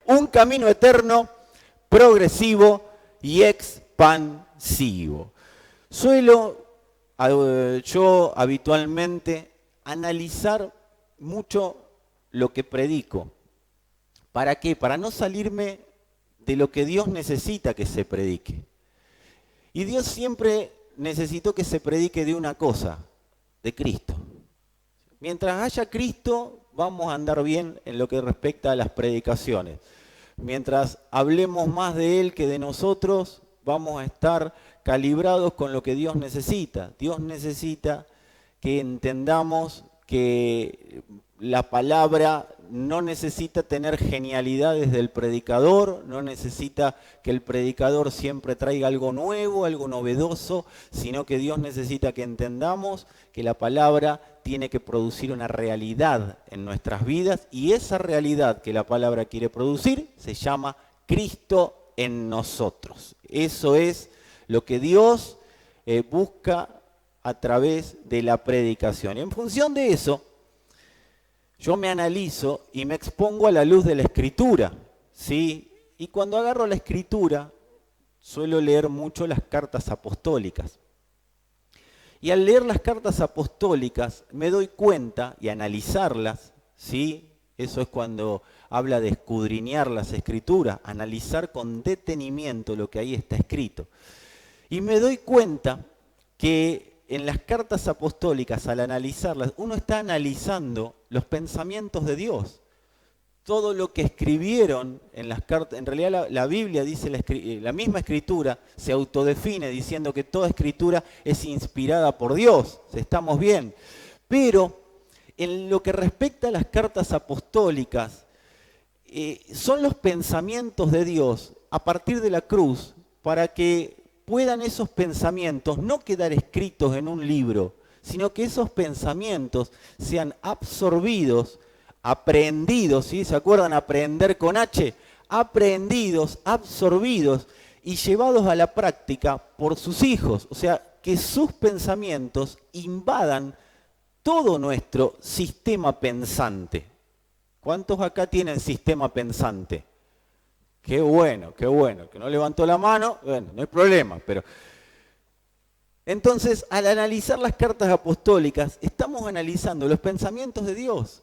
un camino eterno, progresivo y expansivo. Suelo yo habitualmente analizar mucho lo que predico. ¿Para qué? Para no salirme de lo que Dios necesita que se predique. Y Dios siempre necesitó que se predique de una cosa, de Cristo. Mientras haya Cristo, vamos a andar bien en lo que respecta a las predicaciones. Mientras hablemos más de Él que de nosotros, vamos a estar calibrados con lo que Dios necesita. Dios necesita que entendamos que la palabra no necesita tener genialidades del predicador, no necesita que el predicador siempre traiga algo nuevo, algo novedoso, sino que Dios necesita que entendamos que la palabra tiene que producir una realidad en nuestras vidas, y esa realidad que la palabra quiere producir se llama Cristo en nosotros. Eso es lo que Dios busca a través de la predicación. Y en función de eso, yo me analizo y me expongo a la luz de la Escritura, ¿sí? Y cuando agarro la Escritura, suelo leer mucho las cartas apostólicas. Y al leer las cartas apostólicas, me doy cuenta, y analizarlas, ¿sí? Eso es cuando habla de escudriñar las Escrituras, analizar con detenimiento lo que ahí está escrito. Y me doy cuenta que en las cartas apostólicas, al analizarlas, uno está analizando los pensamientos de Dios. Todo lo que escribieron en las cartas, en realidad la Biblia dice, la misma Escritura se autodefine diciendo que toda Escritura es inspirada por Dios, estamos bien. Pero en lo que respecta a las cartas apostólicas, son los pensamientos de Dios a partir de la cruz para que puedan esos pensamientos no quedar escritos en un libro, sino que esos pensamientos sean absorbidos, aprehendidos, ¿sí? ¿Se acuerdan? Aprender con H. Aprehendidos, absorbidos y llevados a la práctica por sus hijos. O sea, que sus pensamientos invadan todo nuestro sistema pensante. ¿Cuántos acá tienen sistema pensante? Qué bueno, que no levantó la mano, bueno, no hay problema, pero... Entonces, al analizar las cartas apostólicas, estamos analizando los pensamientos de Dios.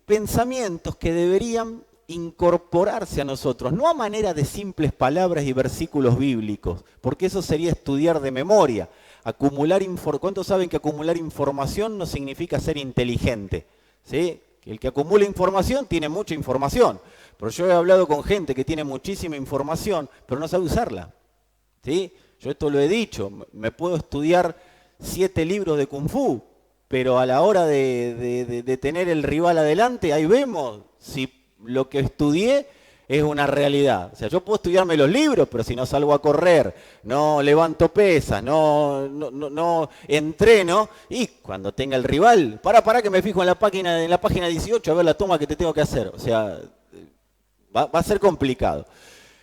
Pensamientos que deberían incorporarse a nosotros, no a manera de simples palabras y versículos bíblicos, porque eso sería estudiar de memoria. ¿Cuántos saben que acumular información no significa ser inteligente? ¿Sí? El que acumula información tiene mucha información. Pero yo he hablado con gente que tiene muchísima información, pero no sabe usarla. ¿Sí? Yo esto lo he dicho, me puedo estudiar 7 libros de Kung Fu, pero a la hora de tener el rival adelante, ahí vemos si lo que estudié es una realidad. O sea, yo puedo estudiarme los libros, pero si no salgo a correr, no levanto pesas, no entreno, y cuando tenga el rival, para que me fijo en la página 18 a ver la toma que te tengo que hacer. O sea, va a ser complicado.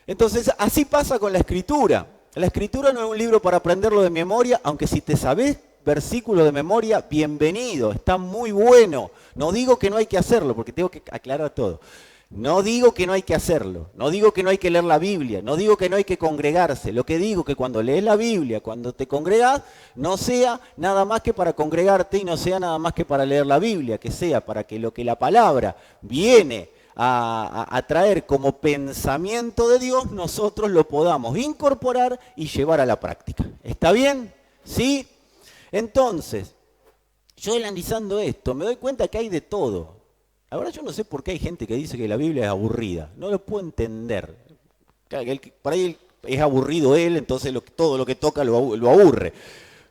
Entonces, así pasa con la Escritura. La Escritura no es un libro para aprenderlo de memoria, aunque si te sabés versículos de memoria, bienvenido, está muy bueno. No digo que no hay que hacerlo, porque tengo que aclarar todo. No digo que no hay que hacerlo, no digo que no hay que leer la Biblia, no digo que no hay que congregarse. Lo que digo es que cuando lees la Biblia, cuando te congregás, no sea nada más que para congregarte y no sea nada más que para leer la Biblia, que sea para que lo que la palabra viene a traer como pensamiento de Dios, nosotros lo podamos incorporar y llevar a la práctica. ¿Está bien? ¿Sí? Entonces, yo analizando esto, me doy cuenta que hay de todo. Ahora yo no sé por qué hay gente que dice que la Biblia es aburrida. No lo puedo entender. Por ahí es aburrido él, entonces todo lo que toca lo aburre.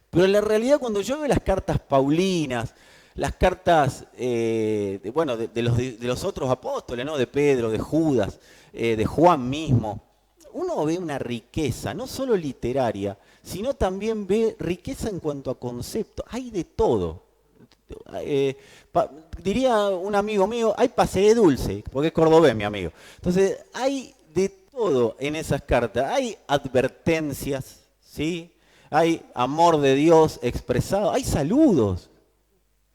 Pero en la realidad, cuando yo veo las cartas paulinas, las cartas de los otros apóstoles, ¿no? De Pedro, de Judas, de Juan mismo, uno ve una riqueza, no solo literaria, sino también ve riqueza en cuanto a conceptos. Hay de todo. Diría un amigo mío, hay pasé dulce, porque es cordobés mi amigo. Entonces, hay de todo en esas cartas. Hay advertencias, ¿sí? Hay amor de Dios expresado, hay saludos.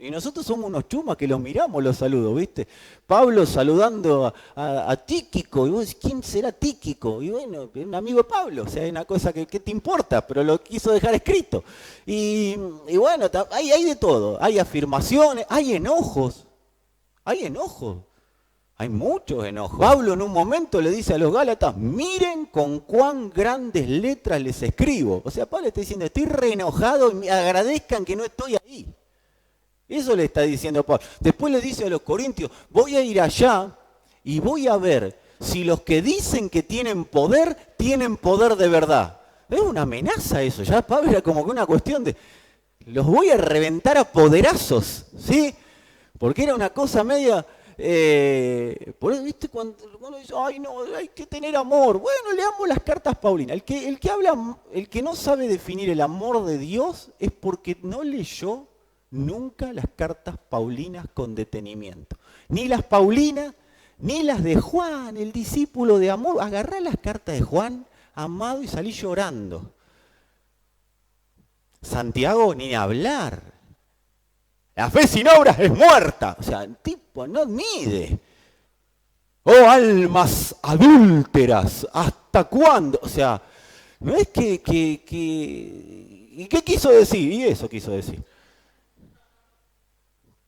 Y nosotros somos unos chumas que los miramos los saludos, ¿viste? Pablo saludando a Tíquico, y vos decís, ¿quién será Tíquico? Y bueno, un amigo de Pablo, o sea, hay una cosa que te importa, pero lo quiso dejar escrito. Y bueno, hay de todo, hay afirmaciones, hay enojos, hay muchos enojos. Pablo en un momento le dice a los Gálatas, miren con cuán grandes letras les escribo. O sea, Pablo está diciendo, estoy re enojado y me agradezcan que no estoy ahí. Eso le está diciendo Pablo. Después le dice a los corintios, voy a ir allá y voy a ver si los que dicen que tienen poder de verdad. Es una amenaza eso, ya Pablo era como que una cuestión de, los voy a reventar a poderazos, ¿sí? Porque era una cosa media, por eso, ¿viste? Cuando uno dice, ay no, hay que tener amor. Bueno, leamos las cartas paulinas. El que no sabe definir el amor de Dios es porque no leyó nunca las cartas paulinas con detenimiento. Ni las paulinas, ni las de Juan, el discípulo de amor. Agarrá las cartas de Juan, amado, y salí llorando. Santiago, ni hablar. La fe sin obras es muerta. O sea, el tipo no mide. Oh, almas adúlteras, ¿hasta cuándo? O sea, no es ¿y qué quiso decir? Y eso quiso decir.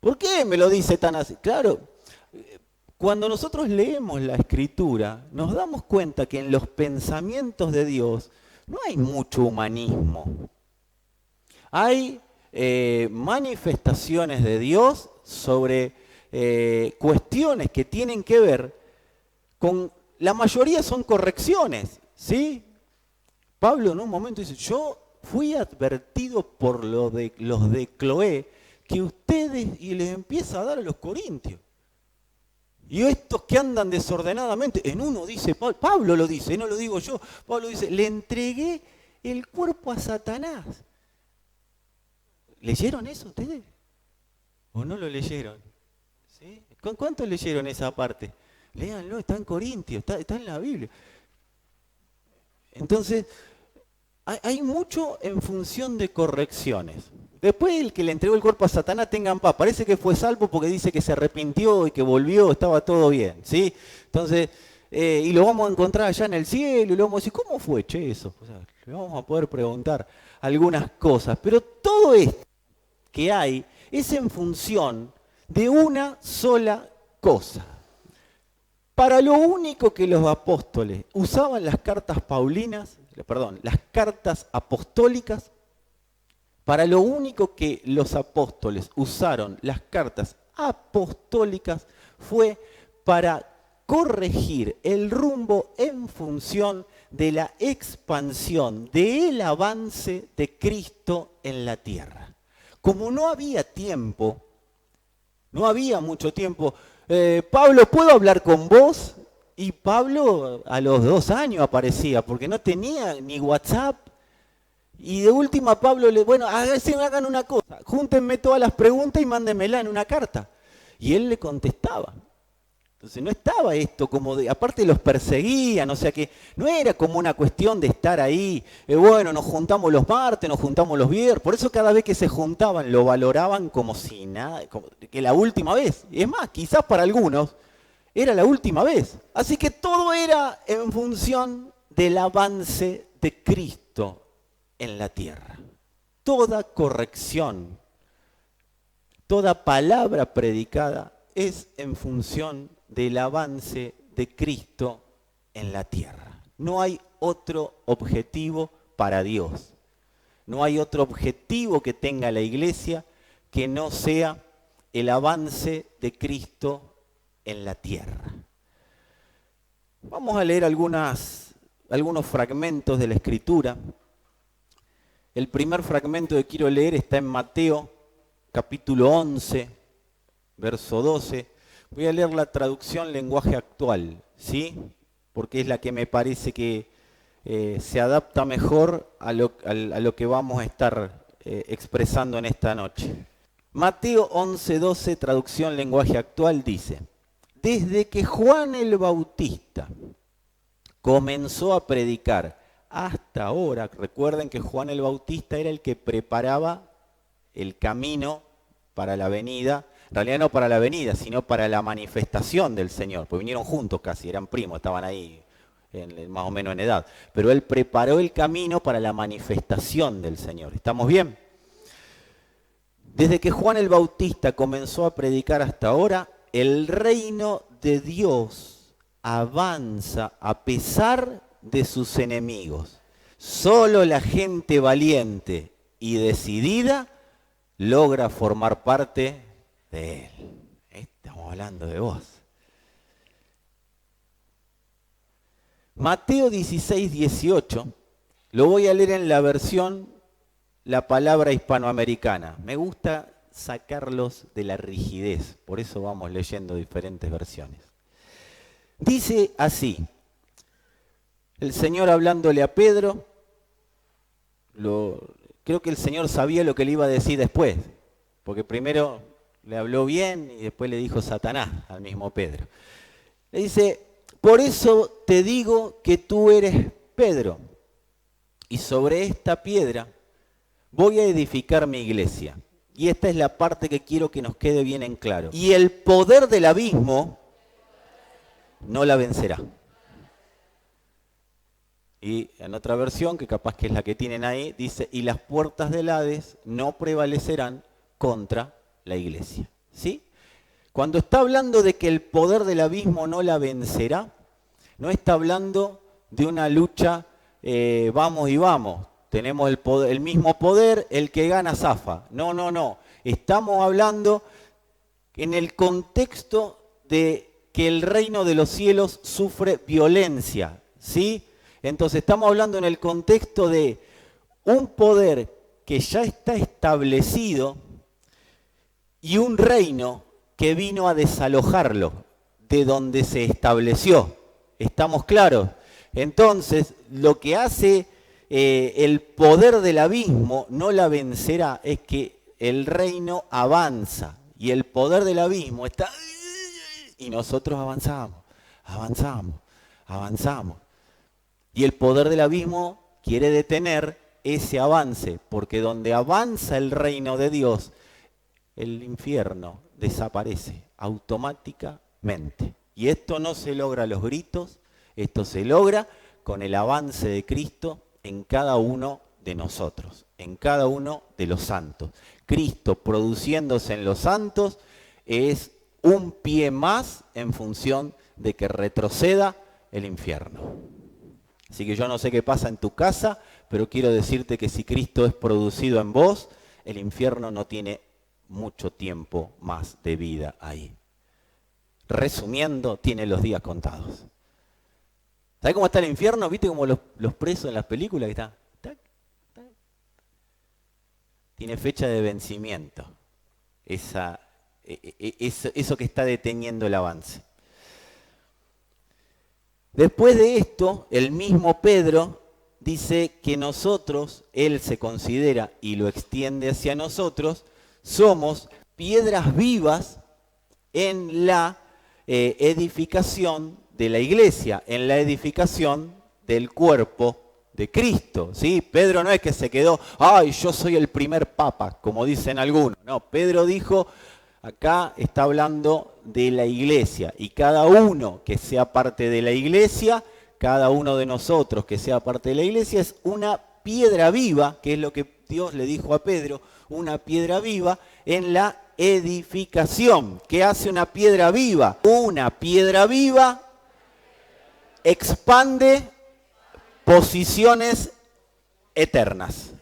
¿Por qué me lo dice tan así? Claro, cuando nosotros leemos la Escritura, nos damos cuenta que en los pensamientos de Dios no hay mucho humanismo. Hay manifestaciones de Dios sobre cuestiones que tienen que ver con, la mayoría son correcciones, ¿sí? Pablo en un momento dice, yo fui advertido por los de Cloé, que ustedes, y les empieza a dar a los corintios. Y estos que andan desordenadamente, en uno dice, Pablo lo dice, no lo digo yo, Pablo dice, le entregué el cuerpo a Satanás. ¿Leyeron eso ustedes? ¿O no lo leyeron? ¿Sí? ¿Cuántos leyeron esa parte? Léanlo, está en Corintios, está en la Biblia. Entonces, hay mucho en función de correcciones. Después el que le entregó el cuerpo a Satanás, tengan paz. Parece que fue salvo porque dice que se arrepintió y que volvió, estaba todo bien, ¿sí? Entonces, y lo vamos a encontrar allá en el cielo y le vamos a decir, ¿cómo fue, che, eso? O sea, le vamos a poder preguntar algunas cosas. Pero todo esto que hay es en función de una sola cosa. Para lo único que los apóstoles usaban las cartas paulinas, las cartas apostólicas, para lo único que los apóstoles usaron las cartas apostólicas fue para corregir el rumbo en función de la expansión, del avance de Cristo en la tierra. Como no había tiempo, no había mucho tiempo, Pablo, ¿puedo hablar con vos? Y Pablo a los 2 años aparecía, porque no tenía ni WhatsApp. Y de última Pablo hagan una cosa, júntenme todas las preguntas y mándenmela en una carta. Y él le contestaba. Entonces no estaba esto como de, aparte los perseguían, o sea que no era como una cuestión de estar ahí, nos juntamos los martes, nos juntamos los viernes, por eso cada vez que se juntaban lo valoraban como si nada, como que la última vez. Y es más, quizás para algunos era la última vez. Así que todo era en función del avance de Cristo en la tierra. Toda corrección, toda palabra predicada es en función del avance de Cristo en la tierra. No hay otro objetivo para Dios. No hay otro objetivo que tenga la iglesia que no sea el avance de Cristo en la tierra. Vamos a leer algunos fragmentos de la Escritura. El primer fragmento que quiero leer está en Mateo, capítulo 11, verso 12. Voy a leer la traducción lenguaje actual, ¿sí? Porque es la que me parece que se adapta mejor a lo que vamos a estar expresando en esta noche. Mateo 11, 12, traducción lenguaje actual, dice: desde que Juan el Bautista comenzó a predicar hasta ahora, recuerden que Juan el Bautista era el que preparaba el camino para la venida, en realidad no para la venida, sino para la manifestación del Señor, porque vinieron juntos casi, eran primos, estaban ahí más o menos en edad, pero Él preparó el camino para la manifestación del Señor. ¿Estamos bien? Desde que Juan el Bautista comenzó a predicar hasta ahora, el reino de Dios avanza a pesar de sus enemigos. Solo la gente valiente y decidida logra formar parte de Él. Estamos hablando de vos. Mateo 16, 18, lo voy a leer en la versión La Palabra hispanoamericana. Me gusta sacarlos de la rigidez, por eso vamos leyendo diferentes versiones. Dice así, el Señor hablándole a Pedro, creo que el Señor sabía lo que le iba a decir después, porque primero le habló bien y después le dijo Satanás al mismo Pedro. Le dice, por eso te digo que tú eres Pedro, y sobre esta piedra voy a edificar mi iglesia. Y esta es la parte que quiero que nos quede bien en claro. Y el poder del abismo no la vencerá. Y en otra versión, que capaz que es la que tienen ahí, dice, y las puertas del Hades no prevalecerán contra la iglesia. ¿Sí? Cuando está hablando de que el poder del abismo no la vencerá, no está hablando de una lucha vamos y vamos. Tenemos el mismo poder, el que gana zafa. No. Estamos hablando en el contexto de que el reino de los cielos sufre violencia, ¿sí? Entonces estamos hablando en el contexto de un poder que ya está establecido y un reino que vino a desalojarlo de donde se estableció. ¿Estamos claros? Entonces, lo que hace el poder del abismo no la vencerá, es que el reino avanza y el poder del abismo está y nosotros avanzamos. Y el poder del abismo quiere detener ese avance, porque donde avanza el reino de Dios, el infierno desaparece automáticamente. Y esto no se logra a los gritos, esto se logra con el avance de Cristo en cada uno de nosotros, en cada uno de los santos. Cristo produciéndose en los santos es un pie más en función de que retroceda el infierno. Así que yo no sé qué pasa en tu casa, pero quiero decirte que si Cristo es producido en vos, el infierno no tiene mucho tiempo más de vida ahí. Resumiendo, tiene los días contados. ¿Sabes cómo está el infierno? ¿Viste como los presos en las películas que está? Tiene fecha de vencimiento. Eso que está deteniendo el avance. Después de esto, el mismo Pedro dice que nosotros, él se considera y lo extiende hacia nosotros, somos piedras vivas en la edificación de la iglesia, en la edificación del cuerpo de Cristo, ¿sí? Pedro no es que se quedó, ay, yo soy el primer papa, como dicen algunos. No, Pedro dijo, acá está hablando de la iglesia, y cada uno que sea parte de la iglesia, cada uno de nosotros que sea parte de la iglesia, es una piedra viva, que es lo que Dios le dijo a Pedro, una piedra viva en la edificación. ¿Qué hace una piedra viva? Una piedra viva expande posiciones eternas.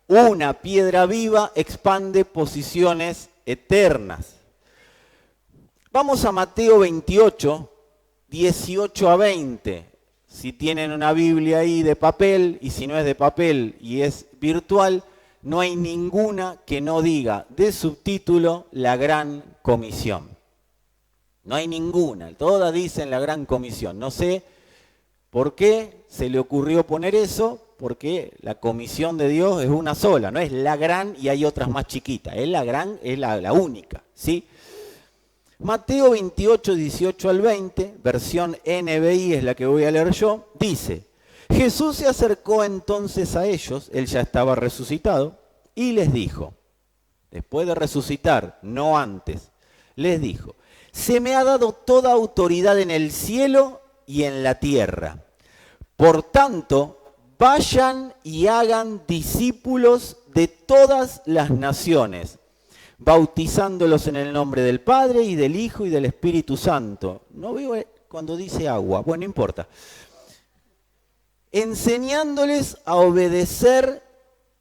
Una piedra viva expande posiciones eternas. Vamos a Mateo 28, 18 a 20. Si tienen una Biblia ahí de papel, y si no es de papel y es virtual, no hay ninguna que no diga de subtítulo la Gran Comisión. No hay ninguna, todas dicen la Gran Comisión. No sé por qué se le ocurrió poner eso, porque la comisión de Dios es una sola, no es la gran y hay otras más chiquitas, es la gran, es la única, ¿sí? Mateo 28, 18 al 20, versión NBI es la que voy a leer yo, dice, Jesús se acercó entonces a ellos, él ya estaba resucitado, y les dijo, después de resucitar, no antes, les dijo: se me ha dado toda autoridad en el cielo y en la tierra. Por tanto, vayan y hagan discípulos de todas las naciones, bautizándolos en el nombre del Padre y del Hijo y del Espíritu Santo. No veo cuando dice agua, bueno, no importa. Enseñándoles a obedecer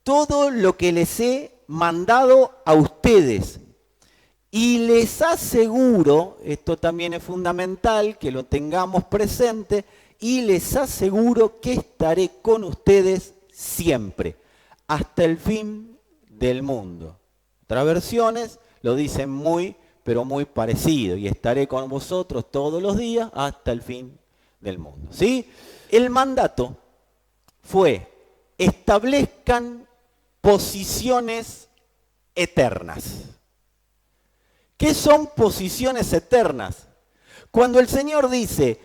todo lo que les he mandado a ustedes. Y les aseguro, esto también es fundamental que lo tengamos presente, y les aseguro que estaré con ustedes siempre, hasta el fin del mundo. Otras versiones lo dicen muy, pero muy parecido, y estaré con vosotros todos los días hasta el fin del mundo. ¿Sí? El mandato fue: establezcan posiciones eternas. ¿Qué son posiciones eternas? Cuando el Señor dice: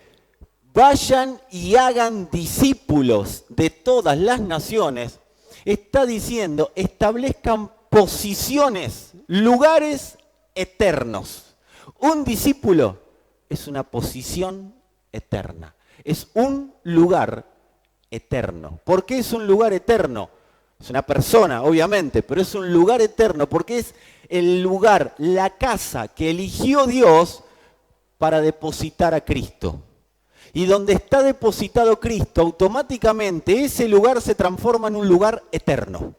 vayan y hagan discípulos de todas las naciones, está diciendo: establezcan posiciones, lugares eternos. Un discípulo es una posición eterna, es un lugar eterno. ¿Por qué es un lugar eterno? Es una persona, obviamente, pero es un lugar eterno porque es el lugar, la casa que eligió Dios para depositar a Cristo. Y donde está depositado Cristo, automáticamente ese lugar se transforma en un lugar eterno.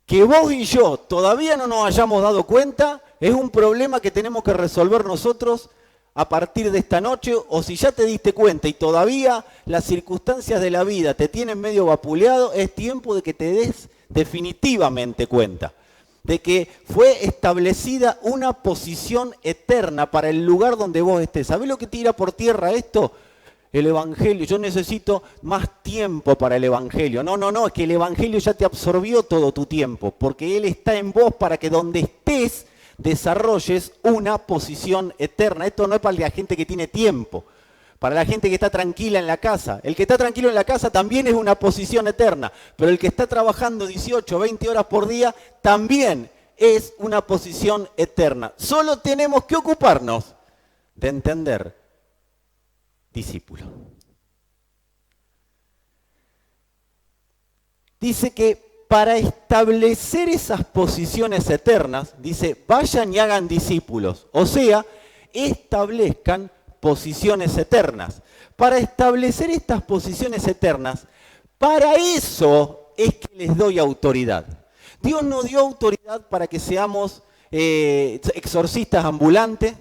Que vos y yo todavía no nos hayamos dado cuenta es un problema que tenemos que resolver nosotros a partir de esta noche, o si ya te diste cuenta y todavía las circunstancias de la vida te tienen medio vapuleado, es tiempo de que te des definitivamente cuenta de que fue establecida una posición eterna para el lugar donde vos estés. ¿Sabés lo que tira por tierra esto? El Evangelio. Yo necesito más tiempo para el Evangelio. No, es que el Evangelio ya te absorbió todo tu tiempo, porque Él está en vos para que donde estés desarrolles una posición eterna. Esto no es para la gente que tiene tiempo, para la gente que está tranquila en la casa. El que está tranquilo en la casa también es una posición eterna, pero el que está trabajando 18, 20 horas por día también es una posición eterna. Solo tenemos que ocuparnos de entender discípulo. Dice que para establecer esas posiciones eternas, dice: vayan y hagan discípulos. O sea, establezcan posiciones eternas. Para establecer estas posiciones eternas, para eso es que les doy autoridad. Dios nos dio autoridad para que seamos exorcistas ambulantes.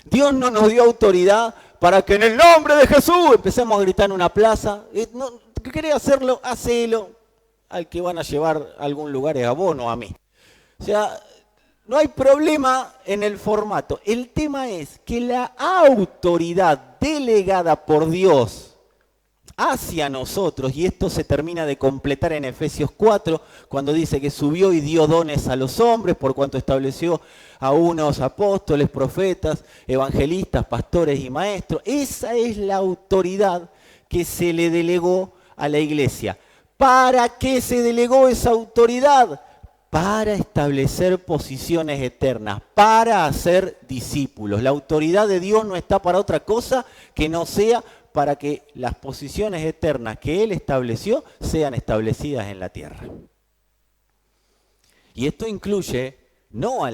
Dios no nos dio autoridad para que en el nombre de Jesús empecemos a gritar en una plaza. No, ¿querés hacerlo? Hacelo. Al que van a llevar a algún lugar es a vos, no a mí. O sea, no hay problema en el formato. El tema es que la autoridad delegada por Dios hacia nosotros, y esto se termina de completar en Efesios 4, cuando dice que subió y dio dones a los hombres, por cuanto estableció a unos apóstoles, profetas, evangelistas, pastores y maestros. Esa es la autoridad que se le delegó a la iglesia. ¿Para qué se delegó esa autoridad? Para establecer posiciones eternas, para hacer discípulos. La autoridad de Dios no está para otra cosa que no sea para que las posiciones eternas que Él estableció sean establecidas en la tierra. Y esto incluye no a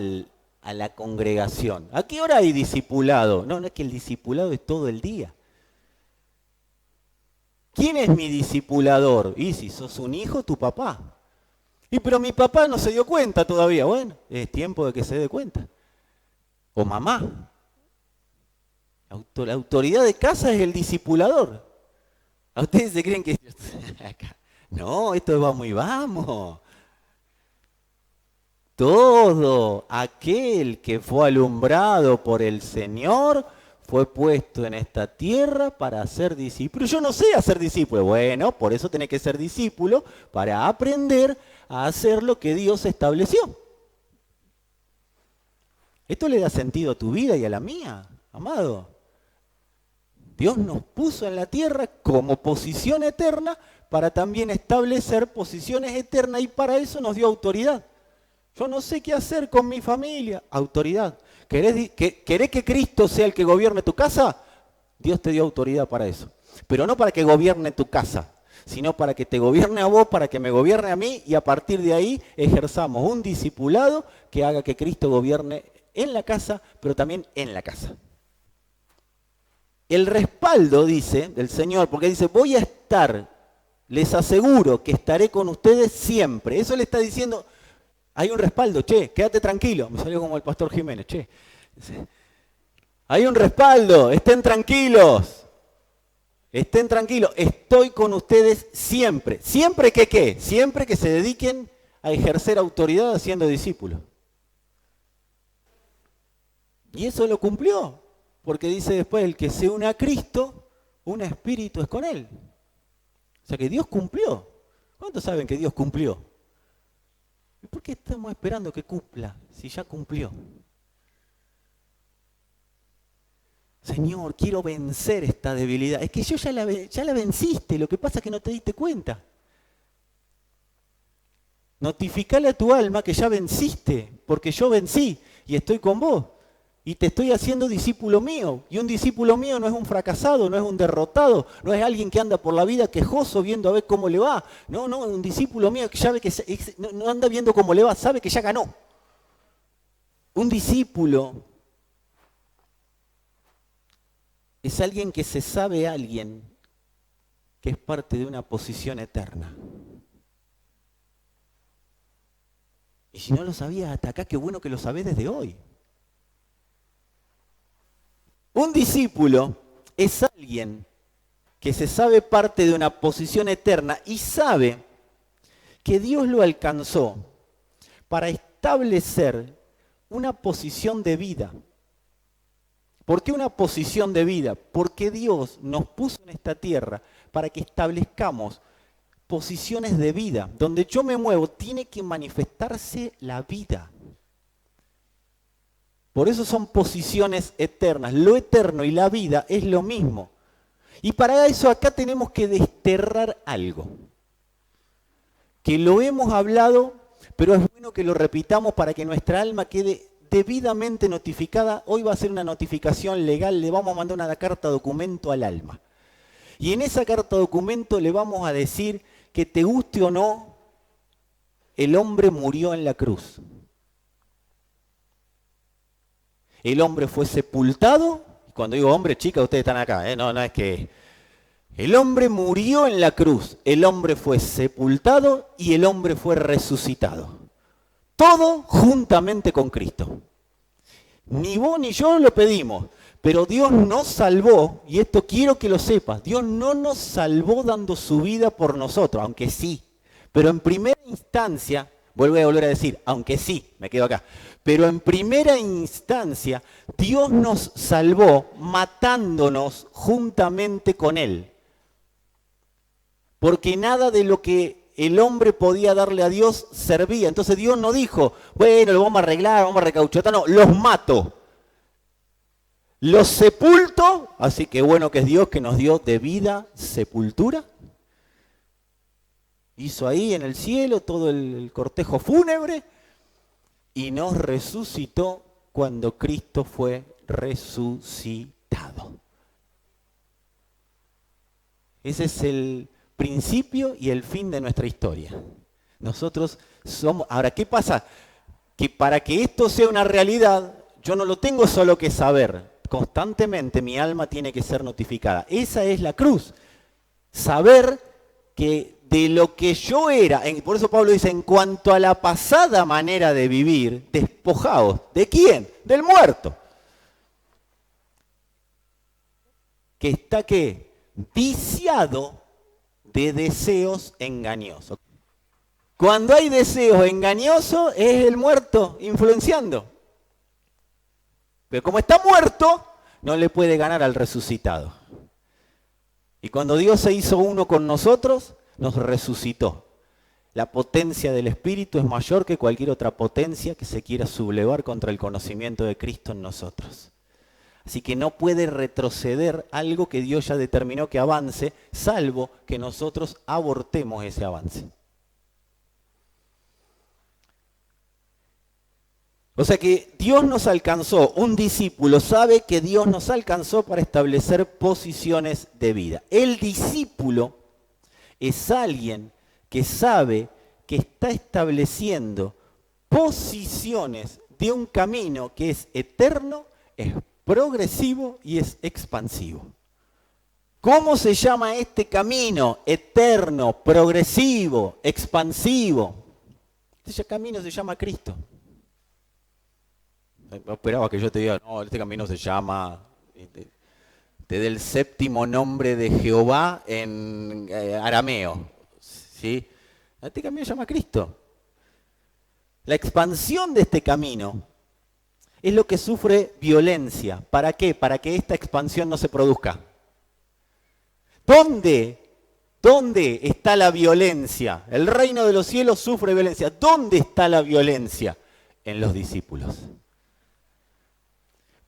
la congregación. ¿A qué hora hay discipulado? No es que el discipulado es todo el día. ¿Quién es mi discipulador? Y si sos un hijo, tu papá. Y pero mi papá no se dio cuenta todavía. Bueno, es tiempo de que se dé cuenta. O mamá. La autoridad de casa es el discipulador. ¿A ustedes se creen que no, esto va muy vamos? Todo aquel que fue alumbrado por el Señor fue puesto en esta tierra para ser discípulo. Yo no sé hacer discípulo. Bueno, por eso tenés que ser discípulo, para aprender a hacer lo que Dios estableció. Esto le da sentido a tu vida y a la mía, amado. Dios nos puso en la tierra como posición eterna para también establecer posiciones eternas, y para eso nos dio autoridad. Yo no sé qué hacer con mi familia. Autoridad. ¿Querés que Cristo sea el que gobierne tu casa? Dios te dio autoridad para eso. Pero no para que gobierne tu casa, sino para que te gobierne a vos, para que me gobierne a mí, y a partir de ahí ejerzamos un discipulado que haga que Cristo gobierne en la casa, pero también en la casa. El respaldo, dice, del Señor, porque dice, voy a estar, les aseguro que estaré con ustedes siempre. Eso le está diciendo, hay un respaldo, che, quédate tranquilo. Me salió como el pastor Jiménez, che. Hay un respaldo, estén tranquilos. Estén tranquilos, estoy con ustedes siempre. ¿Siempre que qué? Siempre que se dediquen a ejercer autoridad haciendo discípulos. Y eso lo cumplió, porque dice después, el que se une a Cristo, un espíritu es con él. O sea que Dios cumplió. ¿Cuántos saben que Dios cumplió? ¿Y por qué estamos esperando que cumpla si ya cumplió? Señor, quiero vencer esta debilidad. Es que yo ya la venciste, lo que pasa es que no te diste cuenta. Notificale a tu alma que ya venciste, porque yo vencí y estoy con vos. Y te estoy haciendo discípulo mío. Y un discípulo mío no es un fracasado, no es un derrotado, no es alguien que anda por la vida quejoso viendo a ver cómo le va. No, un discípulo mío que sabe que no anda viendo cómo le va, sabe que ya ganó. Un discípulo es alguien que se sabe alguien que es parte de una posición eterna. Y si no lo sabías hasta acá, qué bueno que lo sabés desde hoy. Un discípulo es alguien que se sabe parte de una posición eterna y sabe que Dios lo alcanzó para establecer una posición de vida. ¿Por qué una posición de vida? Porque Dios nos puso en esta tierra para que establezcamos posiciones de vida. Donde yo me muevo tiene que manifestarse la vida. Por eso son posiciones eternas. Lo eterno y la vida es lo mismo. Y para eso acá tenemos que desterrar algo. Que lo hemos hablado, pero es bueno que lo repitamos para que nuestra alma quede debidamente notificada. Hoy va a ser una notificación legal, le vamos a mandar una carta documento al alma. Y en esa carta documento le vamos a decir que te guste o no, el hombre murió en la cruz. El hombre fue sepultado. Cuando digo hombre, chicas, ustedes están acá, no es que... El hombre murió en la cruz, el hombre fue sepultado y el hombre fue resucitado. Todo juntamente con Cristo. Ni vos ni yo lo pedimos, pero Dios nos salvó, y esto quiero que lo sepas, Dios no nos salvó dando su vida por nosotros, aunque sí. Pero en primera instancia, voy a volver a decir, aunque sí, me quedo acá. Pero en primera instancia, Dios nos salvó matándonos juntamente con Él. Porque nada de lo que el hombre podía darle a Dios servía. Entonces Dios no dijo, bueno, lo vamos a arreglar, vamos a recauchutar. No, los mato. Los sepulto, así que bueno que es Dios que nos dio debida sepultura. Hizo ahí en el cielo todo el cortejo fúnebre y nos resucitó cuando Cristo fue resucitado. Ese es el principio y el fin de nuestra historia. Nosotros somos... Ahora, ¿qué pasa? Que para que esto sea una realidad, yo no lo tengo solo que saber. Constantemente mi alma tiene que ser notificada. Esa es la cruz. Saber que de lo que yo era, por eso Pablo dice, en cuanto a la pasada manera de vivir, despojaos. ¿De quién? Del muerto. Que está, ¿qué? Viciado de deseos engañosos. Cuando hay deseos engañosos, es el muerto influenciando. Pero como está muerto, no le puede ganar al resucitado. Y cuando Dios se hizo uno con nosotros, nos resucitó. La potencia del Espíritu es mayor que cualquier otra potencia que se quiera sublevar contra el conocimiento de Cristo en nosotros. Así que no puede retroceder algo que Dios ya determinó que avance, salvo que nosotros abortemos ese avance. O sea que Dios nos alcanzó, un discípulo sabe que Dios nos alcanzó para establecer posiciones de vida. El discípulo es alguien que sabe que está estableciendo posiciones de un camino que es eterno, es progresivo y es expansivo. ¿Cómo se llama este camino eterno, progresivo, expansivo? Ese camino se llama Cristo. No esperaba que yo te diga, no, este camino se llama, te dé el séptimo nombre de Jehová en arameo. ¿Sí? Este camino se llama Cristo. La expansión de este camino es lo que sufre violencia. ¿Para qué? Para que esta expansión no se produzca. ¿Dónde está la violencia? El reino de los cielos sufre violencia. ¿Dónde está la violencia? En los discípulos.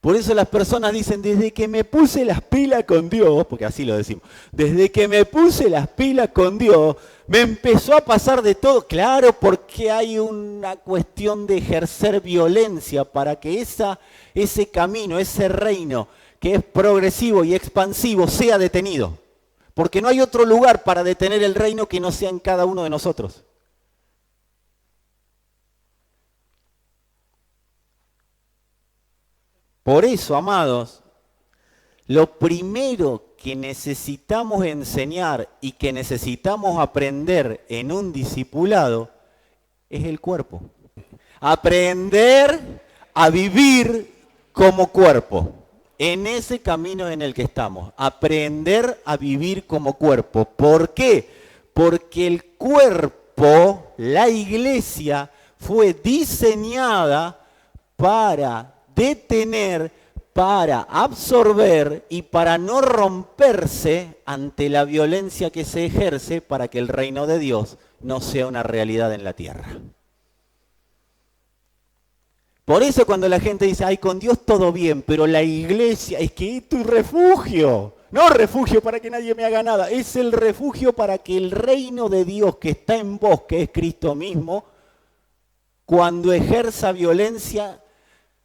Por eso las personas dicen, desde que me puse las pilas con Dios, porque así lo decimos, desde que me puse las pilas con Dios, me empezó a pasar de todo. Claro, porque hay una cuestión de ejercer violencia para que ese camino, ese reino que es progresivo y expansivo sea detenido. Porque no hay otro lugar para detener el reino que no sea en cada uno de nosotros. Por eso, amados, lo primero que necesitamos enseñar y que necesitamos aprender en un discipulado es el cuerpo. Aprender a vivir como cuerpo. En ese camino en el que estamos. Aprender a vivir como cuerpo. ¿Por qué? Porque el cuerpo, la iglesia, fue diseñada para detener, para absorber y para no romperse ante la violencia que se ejerce para que el reino de Dios no sea una realidad en la tierra. Por eso cuando la gente dice, ay, con Dios todo bien, pero la iglesia es que es tu refugio. No refugio para que nadie me haga nada, es el refugio para que el reino de Dios que está en vos, que es Cristo mismo, cuando ejerza violencia,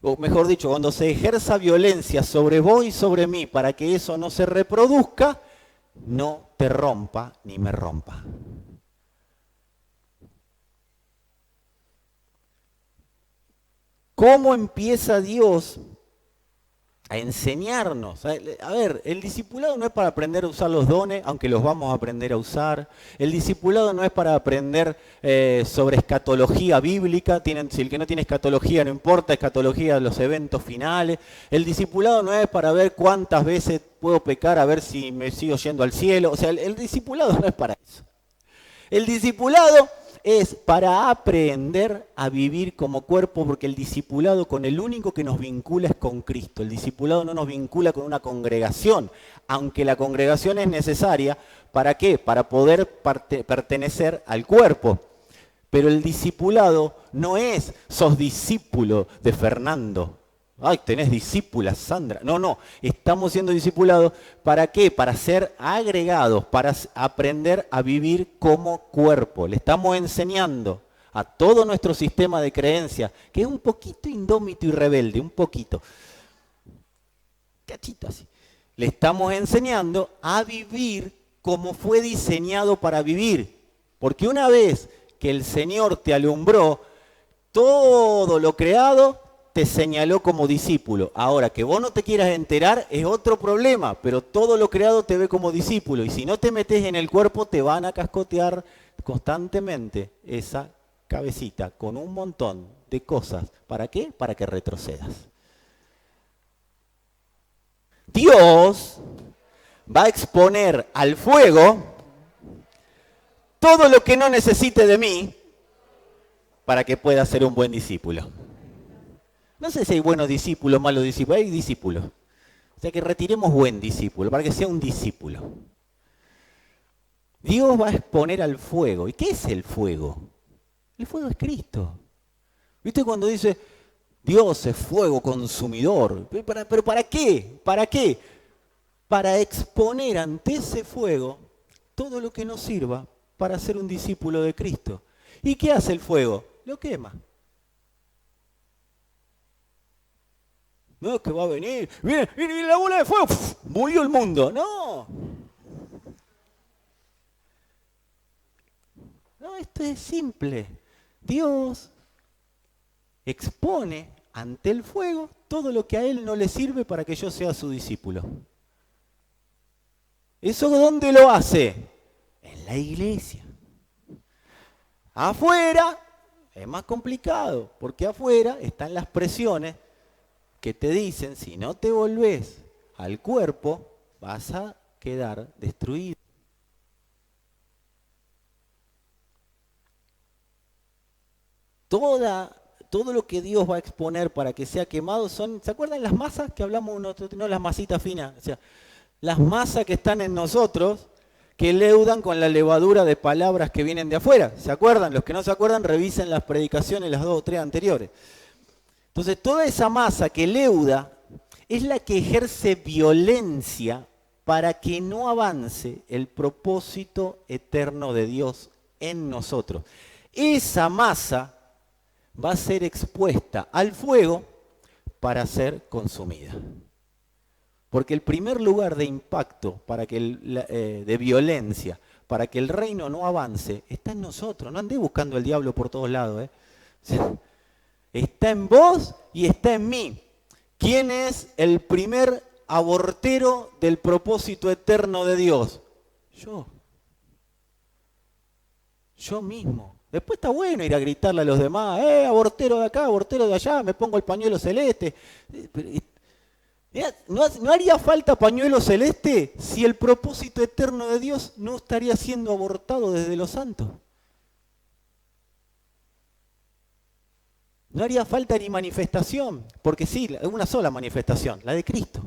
o mejor dicho, cuando se ejerza violencia sobre vos y sobre mí para que eso no se reproduzca, no te rompa ni me rompa. ¿Cómo empieza Dios a enseñarnos? A ver, el discipulado no es para aprender a usar los dones, aunque los vamos a aprender a usar. El discipulado no es para aprender sobre escatología bíblica. Si el que no tiene escatología no importa, escatología de los eventos finales. El discipulado no es para ver cuántas veces puedo pecar, a ver si me sigo yendo al cielo. O sea, el discipulado no es para eso. El discipulado es para aprender a vivir como cuerpo, porque el discipulado con el único que nos vincula es con Cristo. El discipulado no nos vincula con una congregación, aunque la congregación es necesaria. ¿Para qué? Para poder pertenecer al cuerpo. Pero el discipulado no es, sos discípulo de Fernando. Ay, tenés discípulas, Sandra. No, estamos siendo discipulados. ¿Para qué? Para ser agregados, para aprender a vivir como cuerpo. Le estamos enseñando a todo nuestro sistema de creencias, que es un poquito indómito y rebelde, un poquito. Cachito así. Le estamos enseñando a vivir como fue diseñado para vivir. Porque una vez que el Señor te alumbró, todo lo creado te señaló como discípulo. Ahora, que vos no te quieras enterar es otro problema, pero todo lo creado te ve como discípulo. Y si no te metes en el cuerpo, te van a cascotear constantemente esa cabecita con un montón de cosas. ¿Para qué? Para que retrocedas. Dios va a exponer al fuego todo lo que no necesite de mí para que pueda ser un buen discípulo. No sé si hay buenos discípulos, malos discípulos, hay discípulos. O sea que retiremos buen discípulo, para que sea un discípulo. Dios va a exponer al fuego. ¿Y qué es el fuego? El fuego es Cristo. ¿Viste cuando dice, Dios es fuego consumidor? ¿Pero para qué? ¿Para qué? Para exponer ante ese fuego todo lo que nos sirva para ser un discípulo de Cristo. ¿Y qué hace el fuego? Lo quema. No, es que va a venir. Viene la bola de fuego. ¡Puf! Murió el mundo. No. No, esto es simple. Dios expone ante el fuego todo lo que a Él no le sirve para que yo sea su discípulo. ¿Eso dónde lo hace? En la iglesia. Afuera es más complicado, porque afuera están las presiones que te dicen, si no te volvés al cuerpo, vas a quedar destruido. Todo lo que Dios va a exponer para que sea quemado son, ¿se acuerdan las masas que hablamos? No las masitas finas, o sea, las masas que están en nosotros, que leudan con la levadura de palabras que vienen de afuera. ¿Se acuerdan? Los que no se acuerdan, revisen las predicaciones, las 2 o 3 anteriores. Entonces, toda esa masa que leuda es la que ejerce violencia para que no avance el propósito eterno de Dios en nosotros. Esa masa va a ser expuesta al fuego para ser consumida. Porque el primer lugar de impacto para que de violencia, para que el reino no avance, está en nosotros. No andé buscando el diablo por todos lados. Está en vos y está en mí. ¿Quién es el primer abortero del propósito eterno de Dios? Yo mismo. Después está bueno ir a gritarle a los demás, abortero de acá, abortero de allá, me pongo el pañuelo celeste. ¿No haría falta pañuelo celeste si el propósito eterno de Dios no estaría siendo abortado desde los santos? No haría falta ni manifestación, porque sí, una sola manifestación, la de Cristo.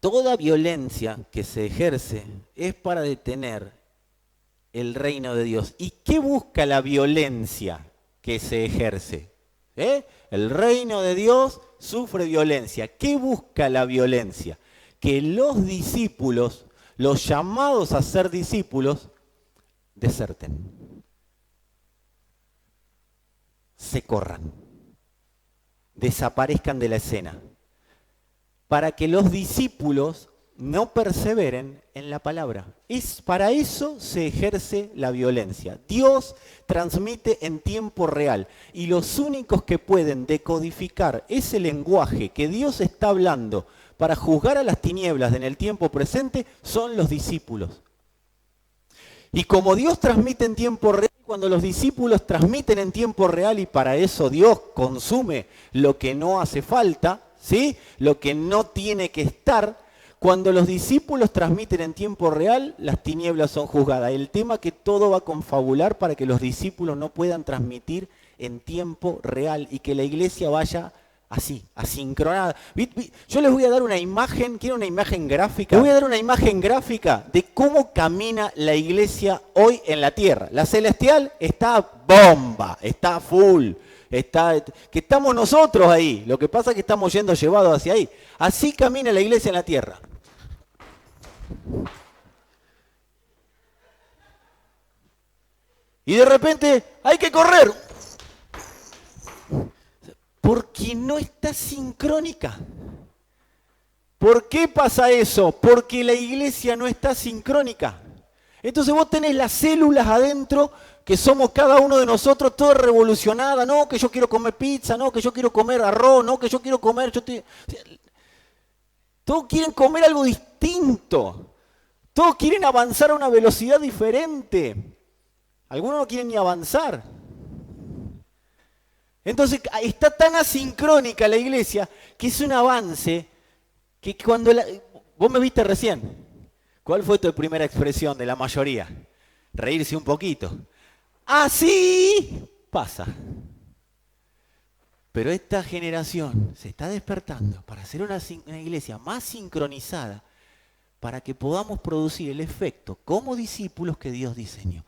Toda violencia que se ejerce es para detener el reino de Dios. ¿Y qué busca la violencia que se ejerce? El reino de Dios sufre violencia. ¿Qué busca la violencia? Que los discípulos, los llamados a ser discípulos, deserten, se corran, desaparezcan de la escena, para que los discípulos no perseveren en la palabra. Para eso se ejerce la violencia. Dios transmite en tiempo real y los únicos que pueden decodificar ese lenguaje que Dios está hablando para juzgar a las tinieblas en el tiempo presente son los discípulos. Y como Dios transmite en tiempo real, cuando los discípulos transmiten en tiempo real y para eso Dios consume lo que no hace falta, ¿sí? Lo que no tiene que estar, cuando los discípulos transmiten en tiempo real, las tinieblas son juzgadas. El tema es que todo va a confabular para que los discípulos no puedan transmitir en tiempo real y que la iglesia vaya así, asincronada. Yo les voy a dar una imagen, quiero una imagen gráfica. Les voy a dar una imagen gráfica de cómo camina la iglesia hoy en la tierra. La celestial está bomba, está full. Que estamos nosotros ahí, lo que pasa es que estamos yendo llevados hacia ahí. Así camina la iglesia en la tierra. Y de repente hay que correr, porque no está sincrónica. ¿Por qué pasa eso? Porque la iglesia no está sincrónica. Entonces vos tenés las células adentro, que somos cada uno de nosotros, toda revolucionada, no, que yo quiero comer pizza, no, que yo quiero comer arroz, no, que yo quiero comer... Todos quieren comer algo distinto, todos quieren avanzar a una velocidad diferente, algunos no quieren ni avanzar. Entonces está tan asincrónica la iglesia que es un avance que cuando... Vos me viste recién. ¿Cuál fue tu primera expresión de la mayoría? Reírse un poquito. Así pasa. Pero esta generación se está despertando para hacer una iglesia más sincronizada para que podamos producir el efecto como discípulos que Dios diseñó.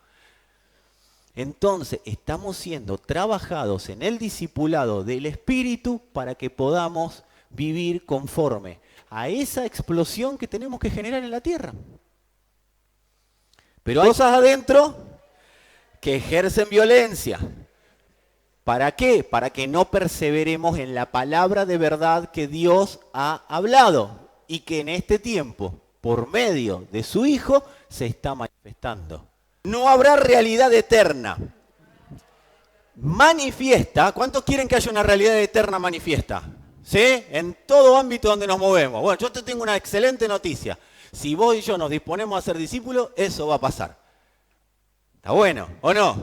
Entonces estamos siendo trabajados en el discipulado del Espíritu para que podamos vivir conforme a esa explosión que tenemos que generar en la tierra. Pero hay cosas adentro que ejercen violencia. ¿Para qué? Para que no perseveremos en la palabra de verdad que Dios ha hablado y que en este tiempo, por medio de su Hijo, se está manifestando. No habrá realidad eterna manifiesta. ¿Cuántos quieren que haya una realidad eterna manifiesta? ¿Sí? En todo ámbito donde nos movemos. Bueno, yo te tengo una excelente noticia. Si vos y yo nos disponemos a ser discípulos, eso va a pasar. ¿Está bueno o no?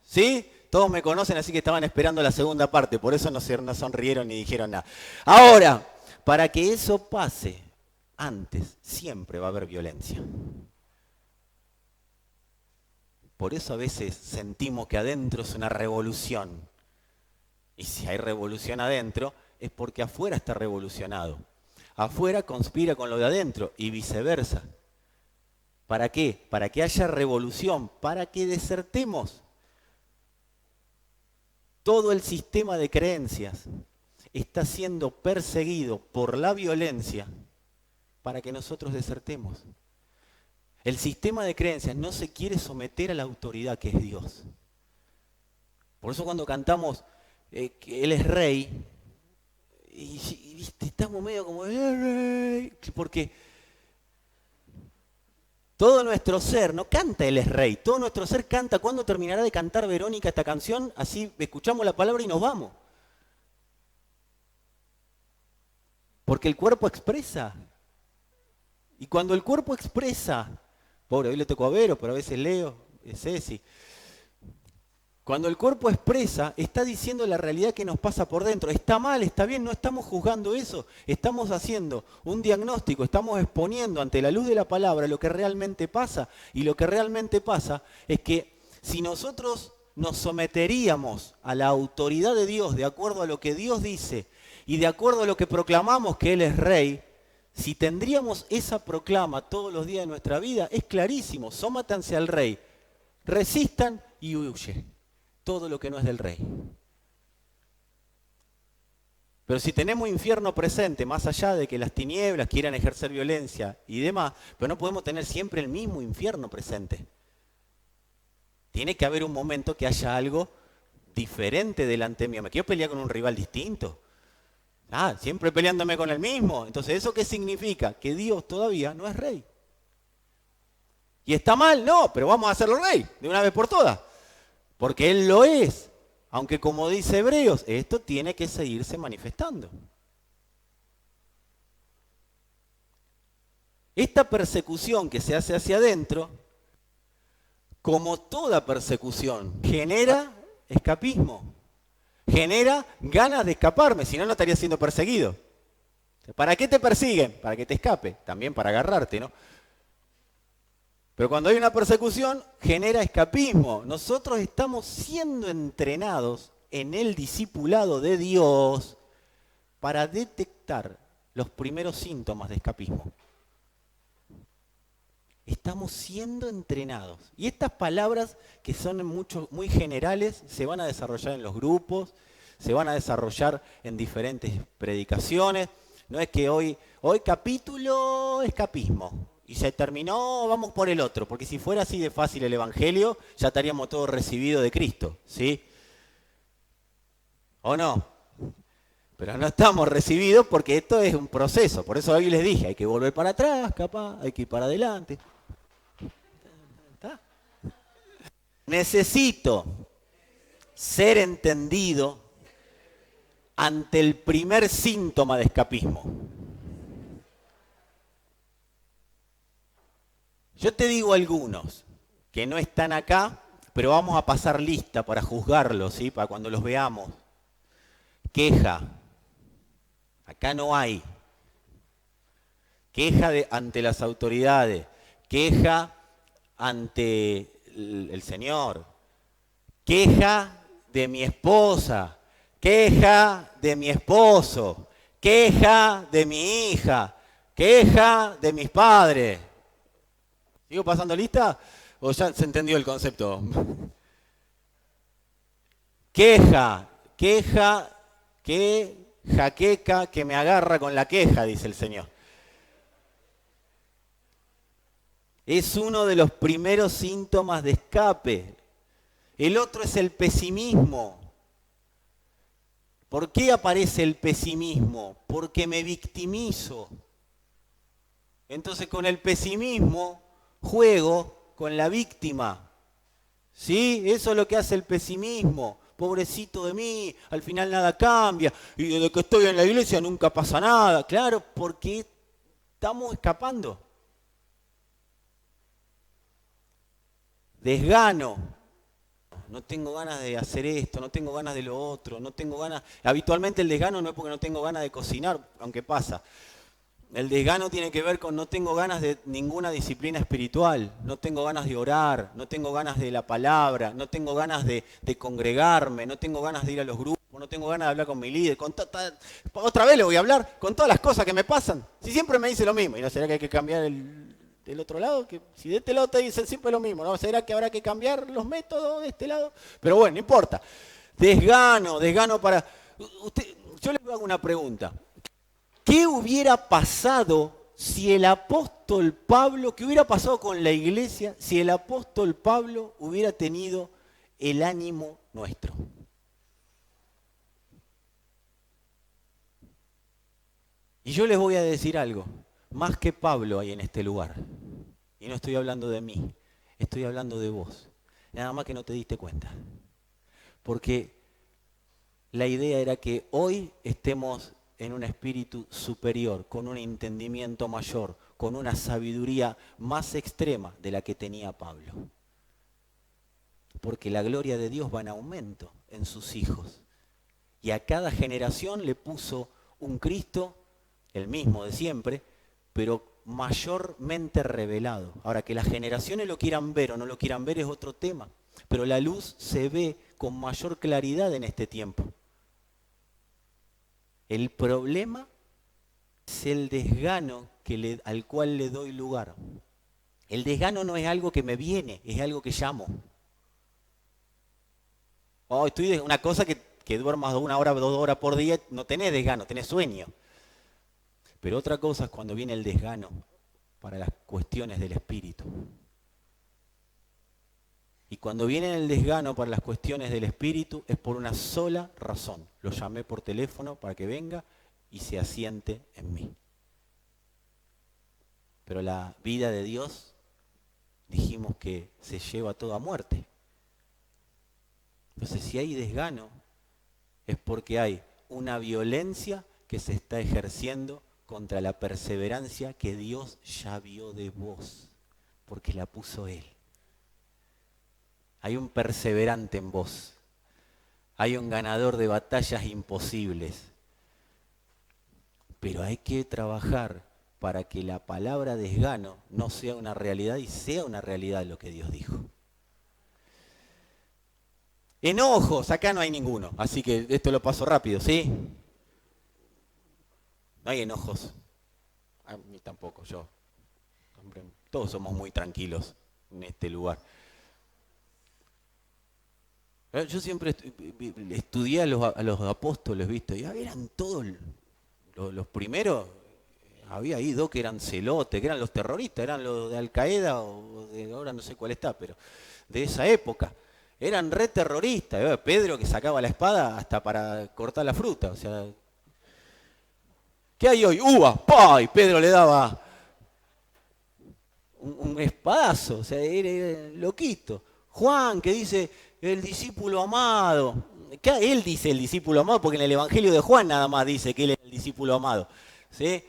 ¿Sí? Todos me conocen, así que estaban esperando la segunda parte. Por eso no sonrieron ni dijeron nada. Ahora, para que eso pase, antes siempre va a haber violencia. Por eso a veces sentimos que adentro es una revolución. Y si hay revolución adentro, es porque afuera está revolucionado. Afuera conspira con lo de adentro y viceversa. ¿Para qué? Para que haya revolución, para que desertemos. Todo el sistema de creencias está siendo perseguido por la violencia para que nosotros desertemos. El sistema de creencias no se quiere someter a la autoridad que es Dios. Por eso cuando cantamos que Él es Rey, y ¿viste? Estamos medio como, Rey, porque todo nuestro ser no canta Él es Rey, todo nuestro ser canta. ¿Cuándo terminará de cantar Verónica esta canción? Así escuchamos la palabra y nos vamos. Porque el cuerpo expresa. Y cuando el cuerpo expresa, pobre, hoy le tocó a Vero, pero a veces Leo, Ceci. Cuando el cuerpo expresa, está diciendo la realidad que nos pasa por dentro. Está mal, está bien, no estamos juzgando eso. Estamos haciendo un diagnóstico, estamos exponiendo ante la luz de la palabra lo que realmente pasa. Y lo que realmente pasa es que si nosotros nos someteríamos a la autoridad de Dios, de acuerdo a lo que Dios dice, y de acuerdo a lo que proclamamos que Él es Rey, si tendríamos esa proclama todos los días de nuestra vida, es clarísimo, sómatanse al Rey, resistan y huye todo lo que no es del Rey. Pero si tenemos infierno presente, más allá de que las tinieblas quieran ejercer violencia y demás, pero no podemos tener siempre el mismo infierno presente. Tiene que haber un momento que haya algo diferente delante mío. ¿Me quiero pelear con un rival distinto? Siempre peleándome con el mismo. Entonces, ¿eso qué significa? Que Dios todavía no es Rey. ¿Y está mal? No, pero vamos a hacerlo Rey de una vez por todas. Porque Él lo es. Aunque como dice Hebreos, esto tiene que seguirse manifestando. Esta persecución que se hace hacia adentro, como toda persecución, genera escapismo. Genera ganas de escaparme, si no, no estaría siendo perseguido. ¿Para qué te persiguen? Para que te escape, también para agarrarte, ¿no? Pero cuando hay una persecución, genera escapismo. Nosotros estamos siendo entrenados en el discipulado de Dios para detectar los primeros síntomas de escapismo. Estamos siendo entrenados. Y estas palabras, que son muy generales, se van a desarrollar en los grupos, se van a desarrollar en diferentes predicaciones. No es que hoy capítulo escapismo. Y se terminó, vamos por el otro. Porque si fuera así de fácil el Evangelio, ya estaríamos todos recibidos de Cristo. ¿Sí? ¿O no? Pero no estamos recibidos porque esto es un proceso. Por eso hoy les dije, hay que volver para atrás, capaz, hay que ir para adelante. ¿Está? Necesito ser entendido ante el primer síntoma de escapismo. Yo te digo algunos que no están acá, pero vamos a pasar lista para juzgarlos, ¿sí? Para cuando los veamos. Queja. Acá no hay. Queja ante las autoridades. Queja ante el Señor. Queja de mi esposa. Queja de mi esposo. Queja de mi hija. Queja de mis padres. ¿Sigo pasando lista? ¿O ya se entendió el concepto? Queja, jaqueca, que me agarra con la queja, dice el Señor. Es uno de los primeros síntomas de escape. El otro es el pesimismo. ¿Por qué aparece el pesimismo? Porque me victimizo. Entonces con el pesimismo juego con la víctima. ¿Sí? Eso es lo que hace el pesimismo. Pobrecito de mí, al final nada cambia. Y desde que estoy en la iglesia nunca pasa nada. Claro, porque estamos escapando. Desgano. No tengo ganas de hacer esto, no tengo ganas de lo otro, no tengo ganas... Habitualmente el desgano no es porque no tengo ganas de cocinar, aunque pasa. El desgano tiene que ver con no tengo ganas de ninguna disciplina espiritual, no tengo ganas de orar, no tengo ganas de la palabra, no tengo ganas de congregarme, no tengo ganas de ir a los grupos, no tengo ganas de hablar con mi líder. Otra vez le voy a hablar con todas las cosas que me pasan. Si siempre me dice lo mismo, ¿y no será que hay que cambiar del otro lado? Que si de este lado te dicen siempre lo mismo, ¿no? ¿Será que habrá que cambiar los métodos de este lado? Pero bueno, no importa. Desgano para... Yo les hago una pregunta. ¿Qué hubiera pasado si el apóstol Pablo, qué hubiera pasado con la iglesia si el apóstol Pablo hubiera tenido el ánimo nuestro? Y yo les voy a decir algo, más que Pablo hay en este lugar. Y no estoy hablando de mí, estoy hablando de vos. Nada más que no te diste cuenta. Porque la idea era que hoy estemos en un espíritu superior, con un entendimiento mayor, con una sabiduría más extrema de la que tenía Pablo. Porque la gloria de Dios va en aumento en sus hijos. Y a cada generación le puso un Cristo, el mismo de siempre, pero mayormente revelado. Ahora, que las generaciones lo quieran ver o no lo quieran ver es otro tema. Pero la luz se ve con mayor claridad en este tiempo. El problema es el desgano al cual le doy lugar. El desgano no es algo que me viene, es algo que llamo. Oh, estoy una cosa que duermas 1 hora, 2 horas por día, no tenés desgano, tenés sueño. Pero otra cosa es cuando viene el desgano para las cuestiones del espíritu. Y cuando viene el desgano para las cuestiones del espíritu es por una sola razón. Lo llamé por teléfono para que venga y se asiente en mí. Pero la vida de Dios, dijimos que se lleva toda muerte. Entonces, si hay desgano, es porque hay una violencia que se está ejerciendo contra la perseverancia que Dios ya vio de vos, porque la puso Él. Hay un perseverante en vos. Hay un ganador de batallas imposibles. Pero hay que trabajar para que la palabra desgano no sea una realidad y sea una realidad lo que Dios dijo. Enojos, acá no hay ninguno, así que esto lo paso rápido, ¿sí? No hay enojos. A mí tampoco, yo. Todos somos muy tranquilos en este lugar. Yo siempre estudié a los apóstoles, ¿viste? Y eran todos los primeros, había ahí 2 que eran celotes, que eran los terroristas, eran los de Al Qaeda o de ahora no sé cuál está, pero de esa época. Eran re terroristas. Pedro que sacaba la espada hasta para cortar la fruta. O sea, ¿qué hay hoy? ¡Uva! ¡Pah! Y Pedro le daba un espadazo. O sea, era loquito. Juan que dice, el discípulo amado. Él dice el discípulo amado porque en el Evangelio de Juan nada más dice que él es el discípulo amado. ¿Sí?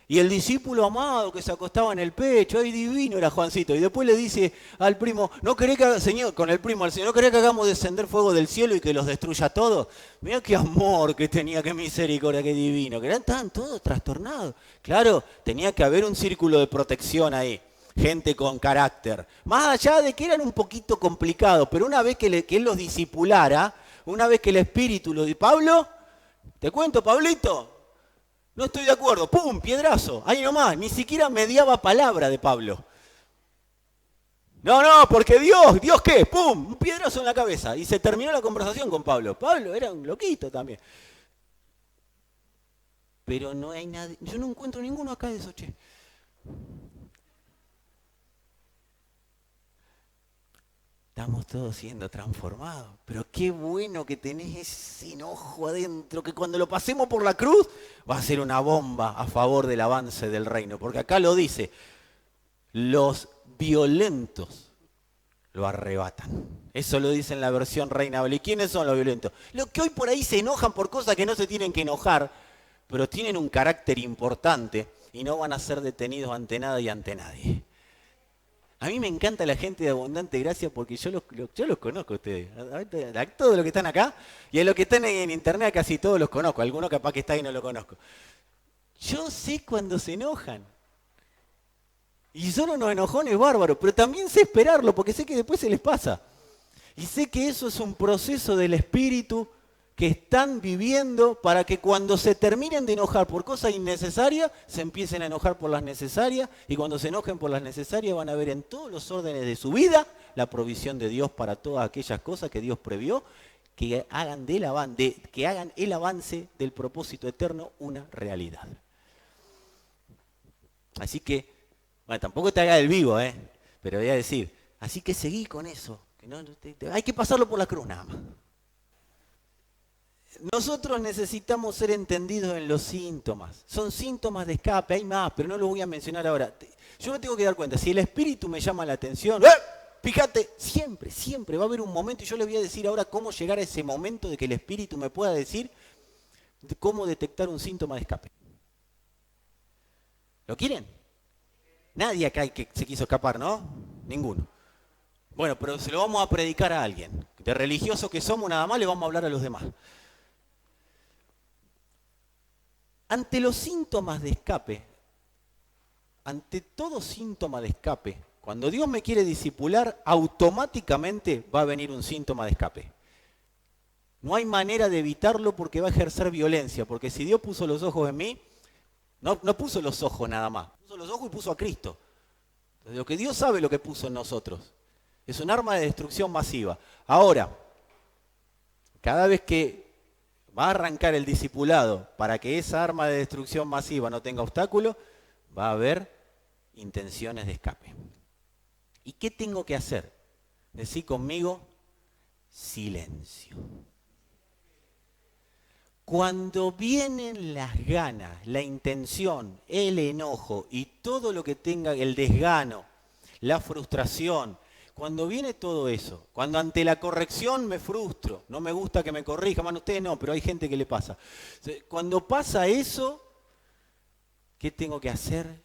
Y el discípulo amado que se acostaba en el pecho, ¡ay, divino era Juancito! Y después le dice al primo, ¿no querés que Señor, con el primo al Señor, ¿no querés que hagamos descender fuego del cielo y que los destruya todos? Mirá qué amor que tenía, qué misericordia, qué divino, que estaban todos trastornados. Claro, tenía que haber un círculo de protección ahí, gente con carácter. Más allá de que eran un poquito complicados, pero una vez que él los discipulara, una vez que el Espíritu lo dijo, Pablo, te cuento, Pablito, no estoy de acuerdo, ¡pum!, piedrazo, ahí nomás, ni siquiera mediaba palabra de Pablo. No, porque ¿Dios qué? ¡Pum!, un piedrazo en la cabeza. Y se terminó la conversación con Pablo. Pablo era un loquito también. Pero no hay nadie, yo no encuentro ninguno acá de esos, che. Estamos todos siendo transformados. Pero qué bueno que tenés ese enojo adentro, que cuando lo pasemos por la cruz va a ser una bomba a favor del avance del reino. Porque acá lo dice, los violentos lo arrebatan. Eso lo dice en la versión Reina Valera. ¿Y quiénes son los violentos? Los que hoy por ahí se enojan por cosas que no se tienen que enojar, pero tienen un carácter importante y no van a ser detenidos ante nada y ante nadie. A mí me encanta la gente de Abundante Gracia porque yo los conozco a ustedes. A todos los que están acá y a los que están en internet casi todos los conozco. Algunos capaz que está ahí no lo conozco. Yo sé cuando se enojan. Y son unos enojones bárbaros, pero también sé esperarlo porque sé que después se les pasa. Y sé que eso es un proceso del espíritu que están viviendo para que cuando se terminen de enojar por cosas innecesarias, se empiecen a enojar por las necesarias, y cuando se enojen por las necesarias van a ver en todos los órdenes de su vida la provisión de Dios para todas aquellas cosas que Dios previó, que hagan el avance del propósito eterno una realidad. Así que, bueno, tampoco te haga el vivo, pero voy a decir, así que seguí con eso, que hay que pasarlo por la cruz nada más. Nosotros necesitamos ser entendidos en los síntomas. Son síntomas de escape, hay más, pero no los voy a mencionar ahora. Yo me tengo que dar cuenta, si el espíritu me llama la atención, fíjate, siempre va a haber un momento, y yo les voy a decir ahora cómo llegar a ese momento de que el espíritu me pueda decir cómo detectar un síntoma de escape. ¿Lo quieren? Nadie acá que se quiso escapar, ¿no? Ninguno. Bueno, pero se lo vamos a predicar a alguien. De religiosos que somos, nada más le vamos a hablar a los demás. Ante los síntomas de escape, ante todo síntoma de escape, cuando Dios me quiere discipular, automáticamente va a venir un síntoma de escape. No hay manera de evitarlo porque va a ejercer violencia, porque si Dios puso los ojos en mí, no puso los ojos nada más, puso los ojos y puso a Cristo. Entonces, lo que Dios sabe lo que puso en nosotros. Es un arma de destrucción masiva. Ahora, cada vez que va a arrancar el discipulado para que esa arma de destrucción masiva no tenga obstáculo, va a haber intenciones de escape. ¿Y qué tengo que hacer? Decí conmigo, silencio. Cuando vienen las ganas, la intención, el enojo y todo lo que tenga, el desgano, la frustración, cuando viene todo eso, cuando ante la corrección me frustro, no me gusta que me corrijan, bueno, ustedes no, pero hay gente que le pasa. Cuando pasa eso, ¿qué tengo que hacer?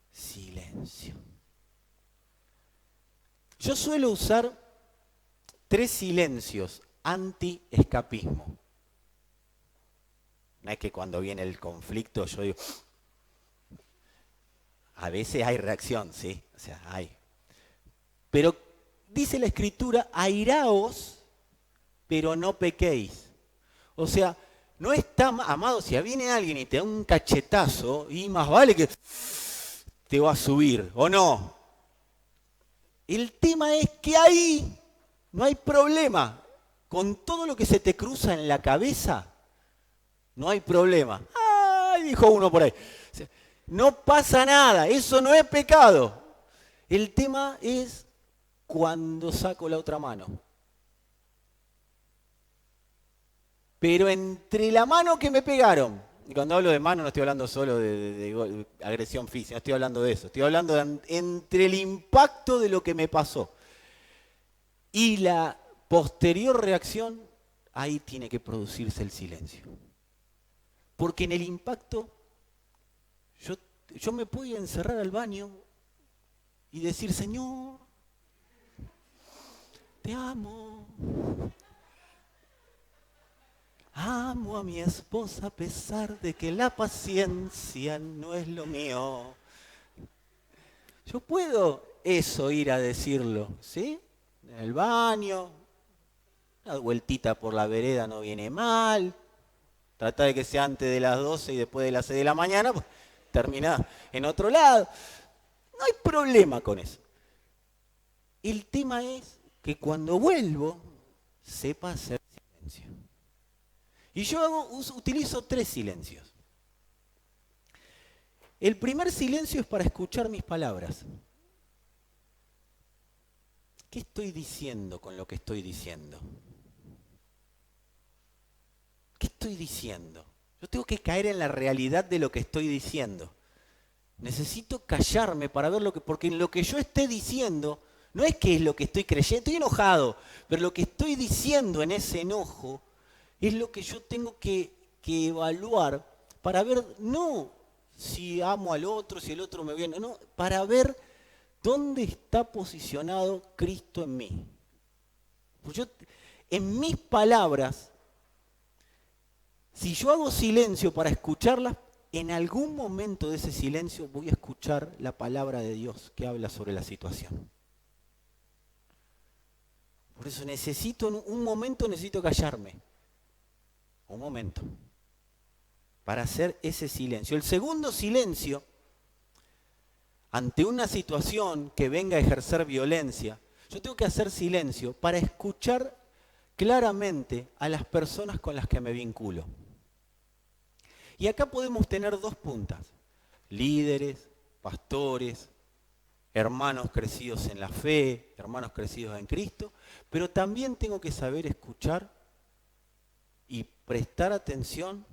Silencio. Yo suelo usar 3 silencios anti-escapismo. No es que cuando viene el conflicto yo digo, a veces hay reacción, sí, o sea, hay. Pero dice la Escritura, airaos, pero no pequéis. O sea, no está, amado, si viene alguien y te da un cachetazo, y más vale que te va a subir, ¿o no? El tema es que ahí no hay problema. Con todo lo que se te cruza en la cabeza, no hay problema. ¡Ay! Dijo uno por ahí. No pasa nada, eso no es pecado. El tema es cuando saco la otra mano. Pero entre la mano que me pegaron, y cuando hablo de mano no estoy hablando solo de agresión física, no estoy hablando de eso, estoy hablando de entre el impacto de lo que me pasó y la posterior reacción, ahí tiene que producirse el silencio. Porque en el impacto yo me puedo encerrar al baño y decir, Señor, te amo. Amo a mi esposa a pesar de que la paciencia no es lo mío. Yo puedo eso ir a decirlo, ¿sí? En el baño, una vueltita por la vereda no viene mal. Trata de que sea antes de las 12 y después de las 6 de la mañana, pues termina en otro lado. No hay problema con eso. El tema es que cuando vuelvo, sepa hacer silencio. Y yo utilizo 3 silencios. El primer silencio es para escuchar mis palabras. ¿Qué estoy diciendo con lo que estoy diciendo? ¿Qué estoy diciendo? Yo tengo que caer en la realidad de lo que estoy diciendo. Necesito callarme para ver porque lo que yo esté diciendo no es que es lo que estoy creyendo, estoy enojado, pero lo que estoy diciendo en ese enojo es lo que yo tengo que evaluar para ver, no si amo al otro, si el otro me viene, no, para ver dónde está posicionado Cristo en mí. Pues en mis palabras, si yo hago silencio para escucharlas, en algún momento de ese silencio voy a escuchar la palabra de Dios que habla sobre la situación. Por eso necesito callarme. Un momento. Para hacer ese silencio. El segundo silencio, ante una situación que venga a ejercer violencia, yo tengo que hacer silencio para escuchar claramente a las personas con las que me vinculo. Y acá podemos tener dos puntas, líderes, pastores, hermanos crecidos en la fe, hermanos crecidos en Cristo, pero también tengo que saber escuchar y prestar atención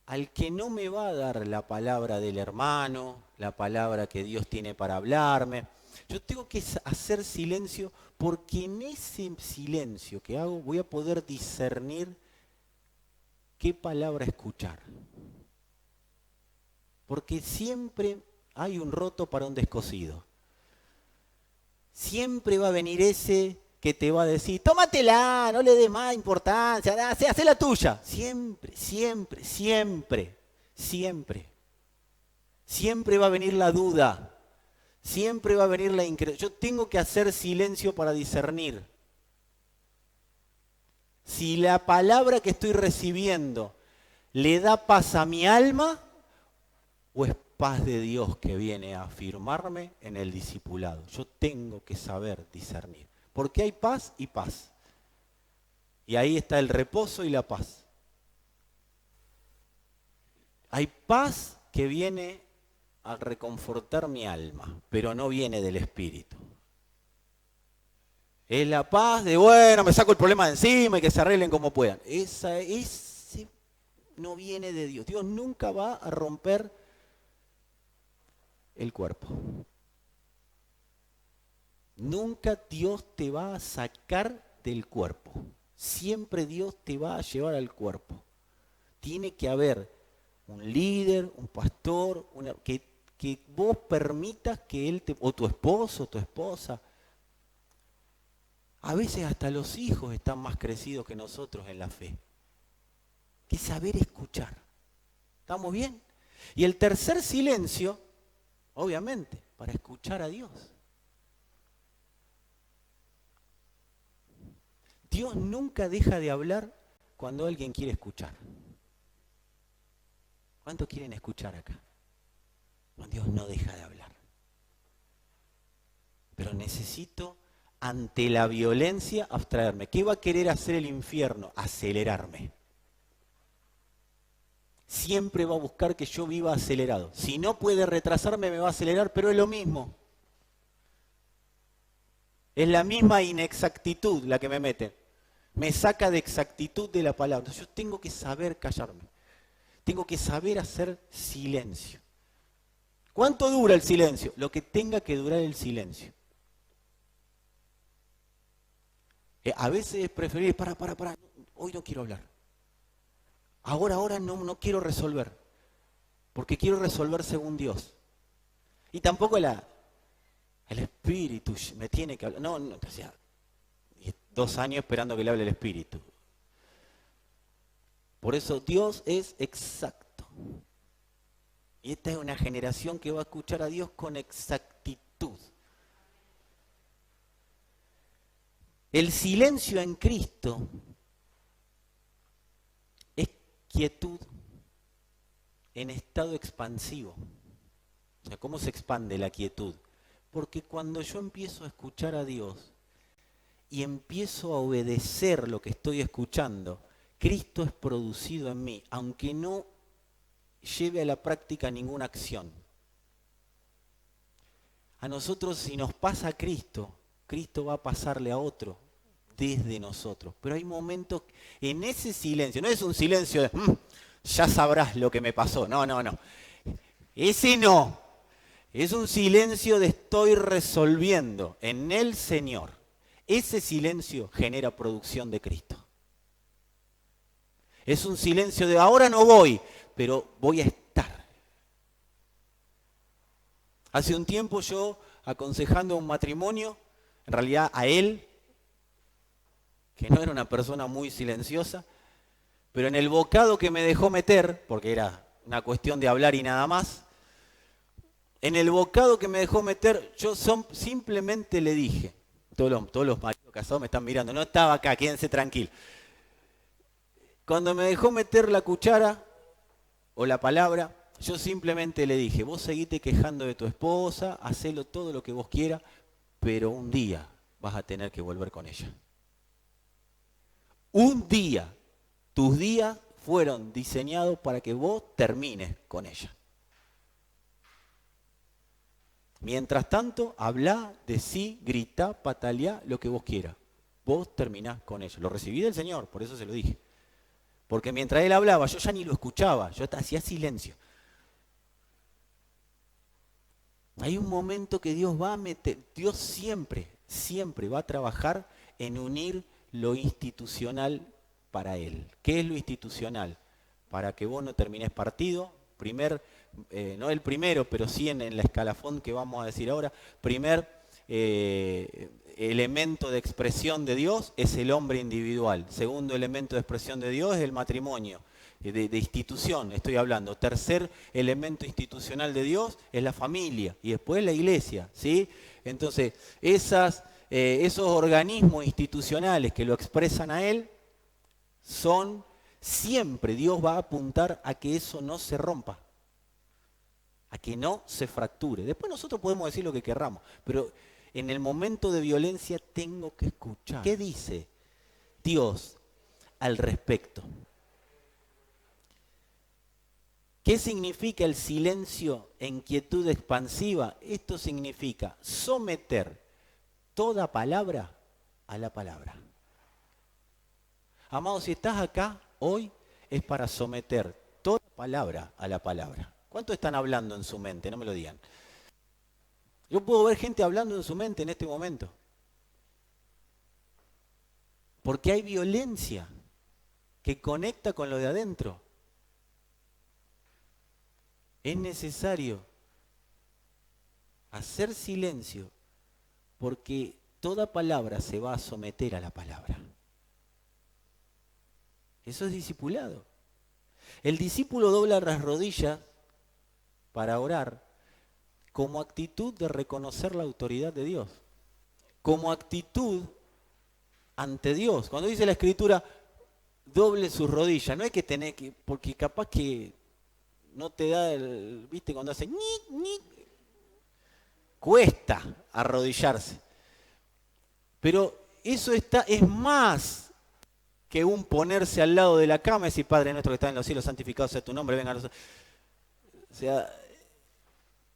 al que no me va a dar la palabra del hermano, la palabra que Dios tiene para hablarme. Yo tengo que hacer silencio porque en ese silencio que hago voy a poder discernir qué palabra escuchar. Porque siempre hay un roto para un descosido. Siempre va a venir ese que te va a decir, tómatela, no le des más importancia, hacé la tuya. Siempre, siempre, siempre, siempre. Siempre va a venir la duda. Siempre va a venir la incredulidad. Yo tengo que hacer silencio para discernir. Si la palabra que estoy recibiendo le da paz a mi alma, o es paz de Dios que viene a afirmarme en el discipulado. Yo tengo que saber discernir. Porque hay paz y paz. Y ahí está el reposo y la paz. Hay paz que viene a reconfortar mi alma, pero no viene del Espíritu. Es la paz de, bueno, me saco el problema de encima y que se arreglen como puedan. Ese no viene de Dios. Dios nunca va a romper el cuerpo. Nunca Dios te va a sacar del cuerpo. Siempre Dios te va a llevar al cuerpo. Tiene que haber un líder, un pastor, que vos permitas que él o tu esposo, tu esposa. A veces hasta los hijos están más crecidos que nosotros en la fe. Que saber escuchar. ¿Estamos bien? Y el tercer silencio, obviamente, para escuchar a Dios. Dios nunca deja de hablar cuando alguien quiere escuchar. ¿Cuántos quieren escuchar acá? Dios no deja de hablar. Pero necesito, ante la violencia, abstraerme. ¿Qué va a querer hacer el infierno? Acelerarme. Siempre va a buscar que yo viva acelerado. Si no puede retrasarme, me va a acelerar, pero es lo mismo. Es la misma inexactitud la que me mete. Me saca de exactitud de la palabra. Entonces yo tengo que saber callarme. Tengo que saber hacer silencio. ¿Cuánto dura el silencio? Lo que tenga que durar el silencio. A veces es preferible, para, hoy no quiero hablar. Ahora no quiero resolver. Porque quiero resolver según Dios. Y tampoco el Espíritu me tiene que hablar. No, o sea, 2 años esperando que le hable el Espíritu. Por eso Dios es exacto. Y esta es una generación que va a escuchar a Dios con exactitud. El silencio en Cristo es quietud en estado expansivo. O sea, ¿cómo se expande la quietud? Porque cuando yo empiezo a escuchar a Dios y empiezo a obedecer lo que estoy escuchando, Cristo es producido en mí, aunque no lleve a la práctica ninguna acción. A nosotros, si nos pasa Cristo, Cristo va a pasarle a otro desde nosotros. Pero hay momentos en ese silencio, no es un silencio de, ya sabrás lo que me pasó. No, no, no. Ese no. Es un silencio de estoy resolviendo en el Señor. Ese silencio genera producción de Cristo. Es un silencio de ahora no voy, pero voy a estar. Hace un tiempo yo, aconsejando un matrimonio, en realidad a él, que no era una persona muy silenciosa, pero en el bocado que me dejó meter, porque era una cuestión de hablar y nada más, en el bocado que me dejó meter, yo simplemente le dije, todos los maridos casados me están mirando, no estaba acá, quédense tranquilos. Cuando me dejó meter la cuchara o la palabra, yo simplemente le dije, vos seguite quejando de tu esposa, hacelo todo lo que vos quieras, pero un día vas a tener que volver con ella. Un día, tus días fueron diseñados para que vos termines con ella. Mientras tanto, hablá, decí, gritá, pataleá, lo que vos quieras. Vos terminás con ella. Lo recibí del Señor, por eso se lo dije. Porque mientras él hablaba, yo ya ni lo escuchaba, yo hacía silencio. Hay un momento que Dios va a meter, Dios siempre va a trabajar en unir lo institucional para Él. ¿Qué es lo institucional? Para que vos no termines partido, no el primero, pero sí en la escalafón que vamos a decir ahora, primer elemento de expresión de Dios es el hombre individual. Segundo elemento de expresión de Dios es el matrimonio. De institución estoy hablando. Tercer elemento institucional de Dios es la familia y después la iglesia, ¿sí? Entonces, esos organismos institucionales que lo expresan a Él son siempre, Dios va a apuntar a que eso no se rompa, a que no se fracture. Después nosotros podemos decir lo que querramos, pero en el momento de violencia tengo que escuchar. ¿Qué dice Dios al respecto? ¿Qué significa el silencio en quietud expansiva? Esto significa someter toda palabra a la palabra. Amado, si estás acá hoy es para someter toda palabra a la palabra. ¿Cuánto están hablando en su mente? No me lo digan. Yo puedo ver gente hablando en su mente en este momento. Porque hay violencia que conecta con lo de adentro. Es necesario hacer silencio porque toda palabra se va a someter a la palabra. Eso es discipulado. El discípulo dobla las rodillas para orar como actitud de reconocer la autoridad de Dios, como actitud ante Dios. Cuando dice la Escritura, doble sus rodillas, no hay que tener que, porque capaz que no te da viste, cuando hace cuesta arrodillarse. Pero eso es más que un ponerse al lado de la cama y decir, Padre nuestro que estás en los cielos, santificado sea tu nombre, venga a nosotros. O sea,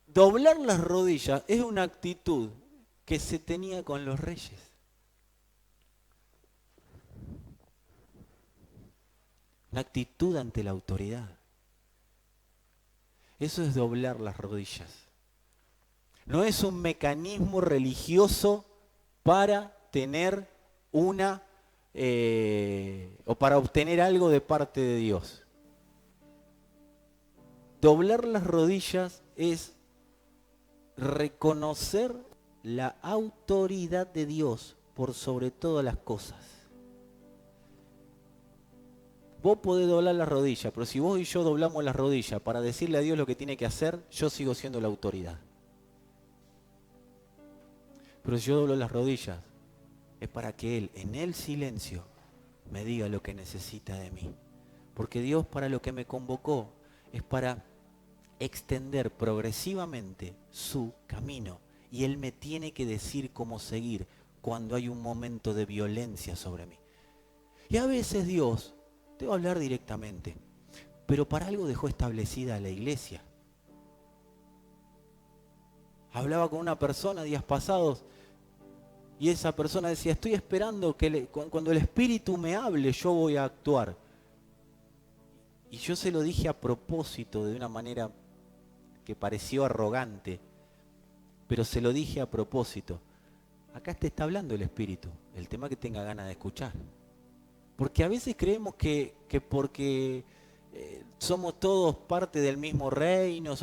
doblar las rodillas es una actitud que se tenía con los reyes. Una actitud ante la autoridad. Eso es doblar las rodillas. No es un mecanismo religioso para tener o para obtener algo de parte de Dios. Doblar las rodillas es reconocer la autoridad de Dios por sobre todas las cosas. Vos podés doblar las rodillas, pero si vos y yo doblamos las rodillas para decirle a Dios lo que tiene que hacer, yo sigo siendo la autoridad. Pero si yo doblo las rodillas, es para que Él, en el silencio, me diga lo que necesita de mí. Porque Dios para lo que me convocó es para extender progresivamente su camino. Y Él me tiene que decir cómo seguir cuando hay un momento de violencia sobre mí. Y a veces Dios te va a hablar directamente, pero para algo dejó establecida la iglesia. Hablaba con una persona días pasados Y esa persona decía, estoy esperando que cuando el Espíritu me hable, yo voy a actuar. Y yo se lo dije a propósito, de una manera que pareció arrogante, pero se lo dije a propósito. Acá te está hablando el Espíritu, el tema que tenga ganas de escuchar. Porque a veces creemos que porque somos todos parte del mismo reino,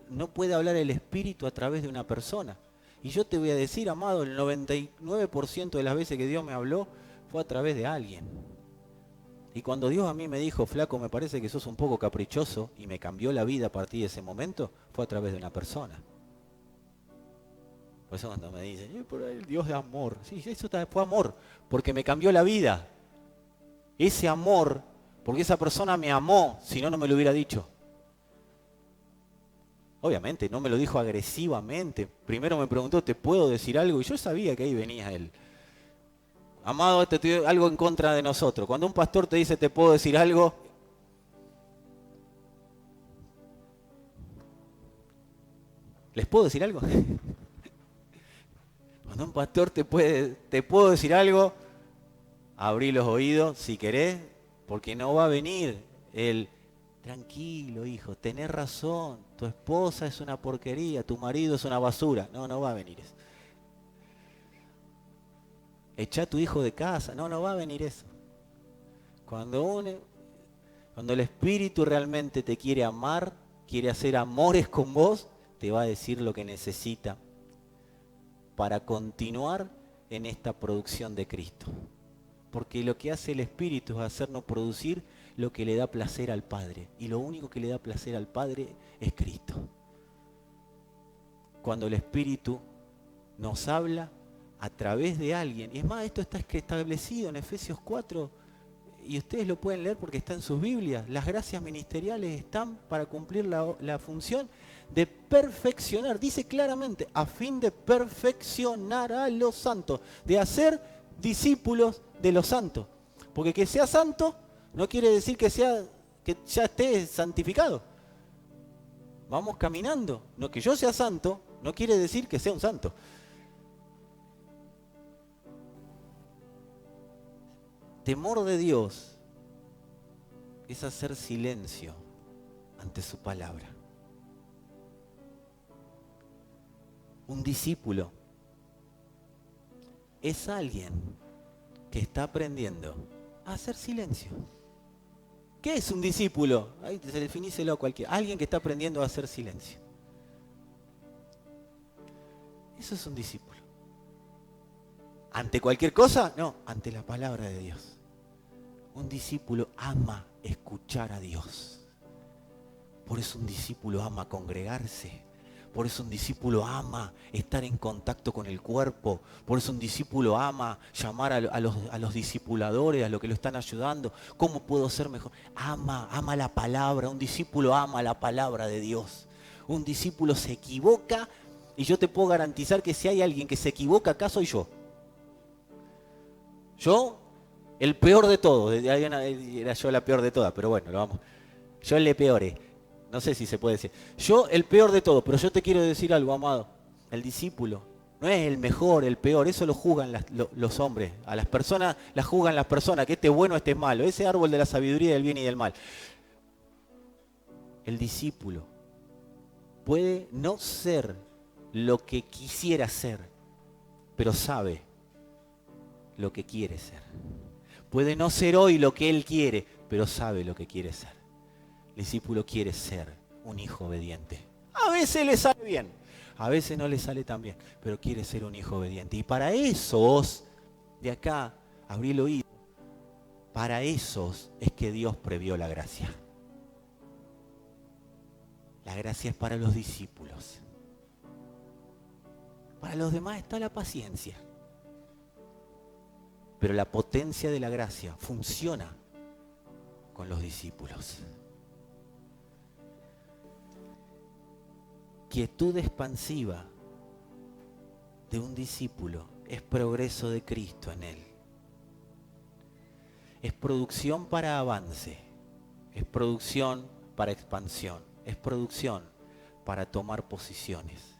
no puede hablar el Espíritu a través de una persona. Y yo te voy a decir, amado, el 99% de las veces que Dios me habló fue a través de alguien. Y cuando Dios a mí me dijo, flaco, me parece que sos un poco caprichoso, y me cambió la vida a partir de ese momento, fue a través de una persona. Por eso cuando me dicen, por ahí el Dios de amor, sí, eso fue amor, porque me cambió la vida. Ese amor, porque esa persona me amó, si no, no me lo hubiera dicho. Obviamente, no me lo dijo agresivamente. Primero me preguntó, ¿te puedo decir algo? Y yo sabía que ahí venía él. Amado, algo en contra de nosotros. Cuando un pastor te dice, ¿te puedo decir algo? ¿Les puedo decir algo? Cuando un pastor te puedo decir algo, abrí los oídos si querés, porque no va a venir el tranquilo, hijo, tenés razón, tu esposa es una porquería, tu marido es una basura. No va a venir eso. Echá a tu hijo de casa, no va a venir eso. Cuando el Espíritu realmente te quiere amar, quiere hacer amores con vos, te va a decir lo que necesita para continuar en esta producción de Cristo. Porque lo que hace el Espíritu es hacernos producir lo que le da placer al Padre. Y lo único que le da placer al Padre es Cristo. Cuando el Espíritu nos habla a través de alguien, y es más, esto está establecido en Efesios 4, y ustedes lo pueden leer porque está en sus Biblias. Las gracias ministeriales están para cumplir la función de perfeccionar, dice claramente, a fin de perfeccionar a los santos, de hacer discípulos de los santos. Porque que sea santo no quiere decir que ya esté santificado. Vamos caminando. No, que yo sea santo no quiere decir que sea un santo. Temor de Dios es hacer silencio ante su palabra. Un discípulo es alguien que está aprendiendo a hacer silencio. ¿Qué es un discípulo? Ahí definíselo a cualquiera. Alguien que está aprendiendo a hacer silencio. Eso es un discípulo. ¿Ante cualquier cosa? No, ante la palabra de Dios. Un discípulo ama escuchar a Dios. Por eso un discípulo ama congregarse. Por eso un discípulo ama estar en contacto con el cuerpo. Por eso un discípulo ama llamar a los discipuladores, a los que lo están ayudando. ¿Cómo puedo ser mejor? Ama la palabra. Un discípulo ama la palabra de Dios. Un discípulo se equivoca y yo te puedo garantizar que si hay alguien que se equivoca, acá soy yo. Yo, el peor de todos. Era yo la peor de todas, pero bueno, lo vamos. Yo el peor. No sé si se puede decir. Yo el peor de todo, pero yo te quiero decir algo, amado. El discípulo no es el mejor, el peor. Eso lo juzgan los hombres. A las personas las juzgan las personas, que este es bueno, este es malo. Ese árbol de la sabiduría del bien y del mal. El discípulo puede no ser lo que quisiera ser, pero sabe lo que quiere ser. Puede no ser hoy lo que él quiere, pero sabe lo que quiere ser. El discípulo quiere ser un hijo obediente. A veces le sale bien, a veces no le sale tan bien, pero quiere ser un hijo obediente. Y para esos, de acá, abrí el oído, para esos es que Dios previó la gracia. La gracia es para los discípulos. Para los demás está la paciencia. Pero la potencia de la gracia funciona con los discípulos. Quietud expansiva de un discípulo es progreso de Cristo en él. Es producción para avance, es producción para expansión, es producción para tomar posiciones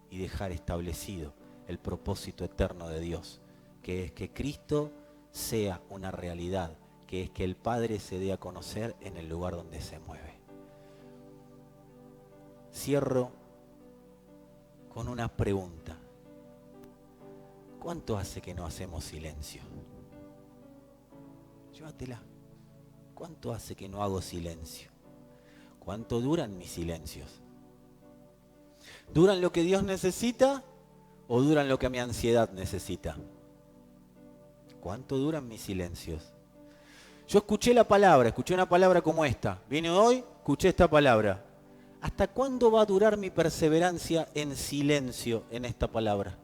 y dejar establecido el propósito eterno de Dios, que es que Cristo sea una realidad, que es que el Padre se dé a conocer en el lugar donde se mueve. Cierro con una pregunta. ¿Cuánto hace que no hacemos silencio? Llévatela. ¿Cuánto hace que no hago silencio? ¿Cuánto duran mis silencios? ¿Duran lo que Dios necesita o duran lo que mi ansiedad necesita? ¿Cuánto duran mis silencios? Yo escuché una palabra como esta. Vine hoy, escuché esta palabra. ¿Hasta cuándo va a durar mi perseverancia en silencio en esta palabra?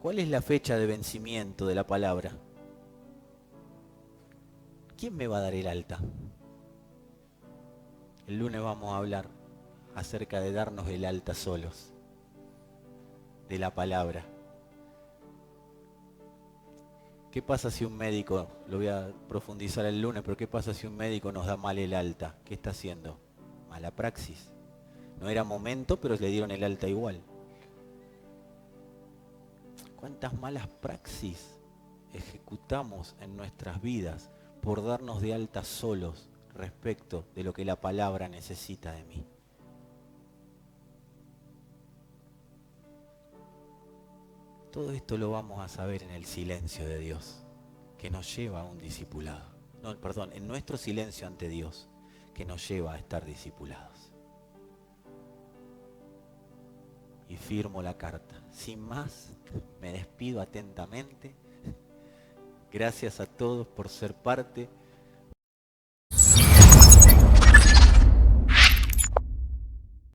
¿Cuál es la fecha de vencimiento de la palabra? ¿Quién me va a dar el alta? El lunes vamos a hablar acerca de darnos el alta solos, de la palabra. ¿Qué pasa si un médico, lo voy a profundizar el lunes, pero qué pasa si un médico nos da mal el alta? ¿Qué está haciendo? Mala praxis. No era momento, pero le dieron el alta igual. ¿Cuántas malas praxis ejecutamos en nuestras vidas por darnos de alta solos respecto de lo que la palabra necesita de mí? Todo esto lo vamos a saber en el silencio de Dios, que nos lleva a un discipulado. No, perdón, en nuestro silencio ante Dios, que nos lleva a estar discipulados. Y firmo la carta. Sin más, me despido atentamente. Gracias a todos por ser parte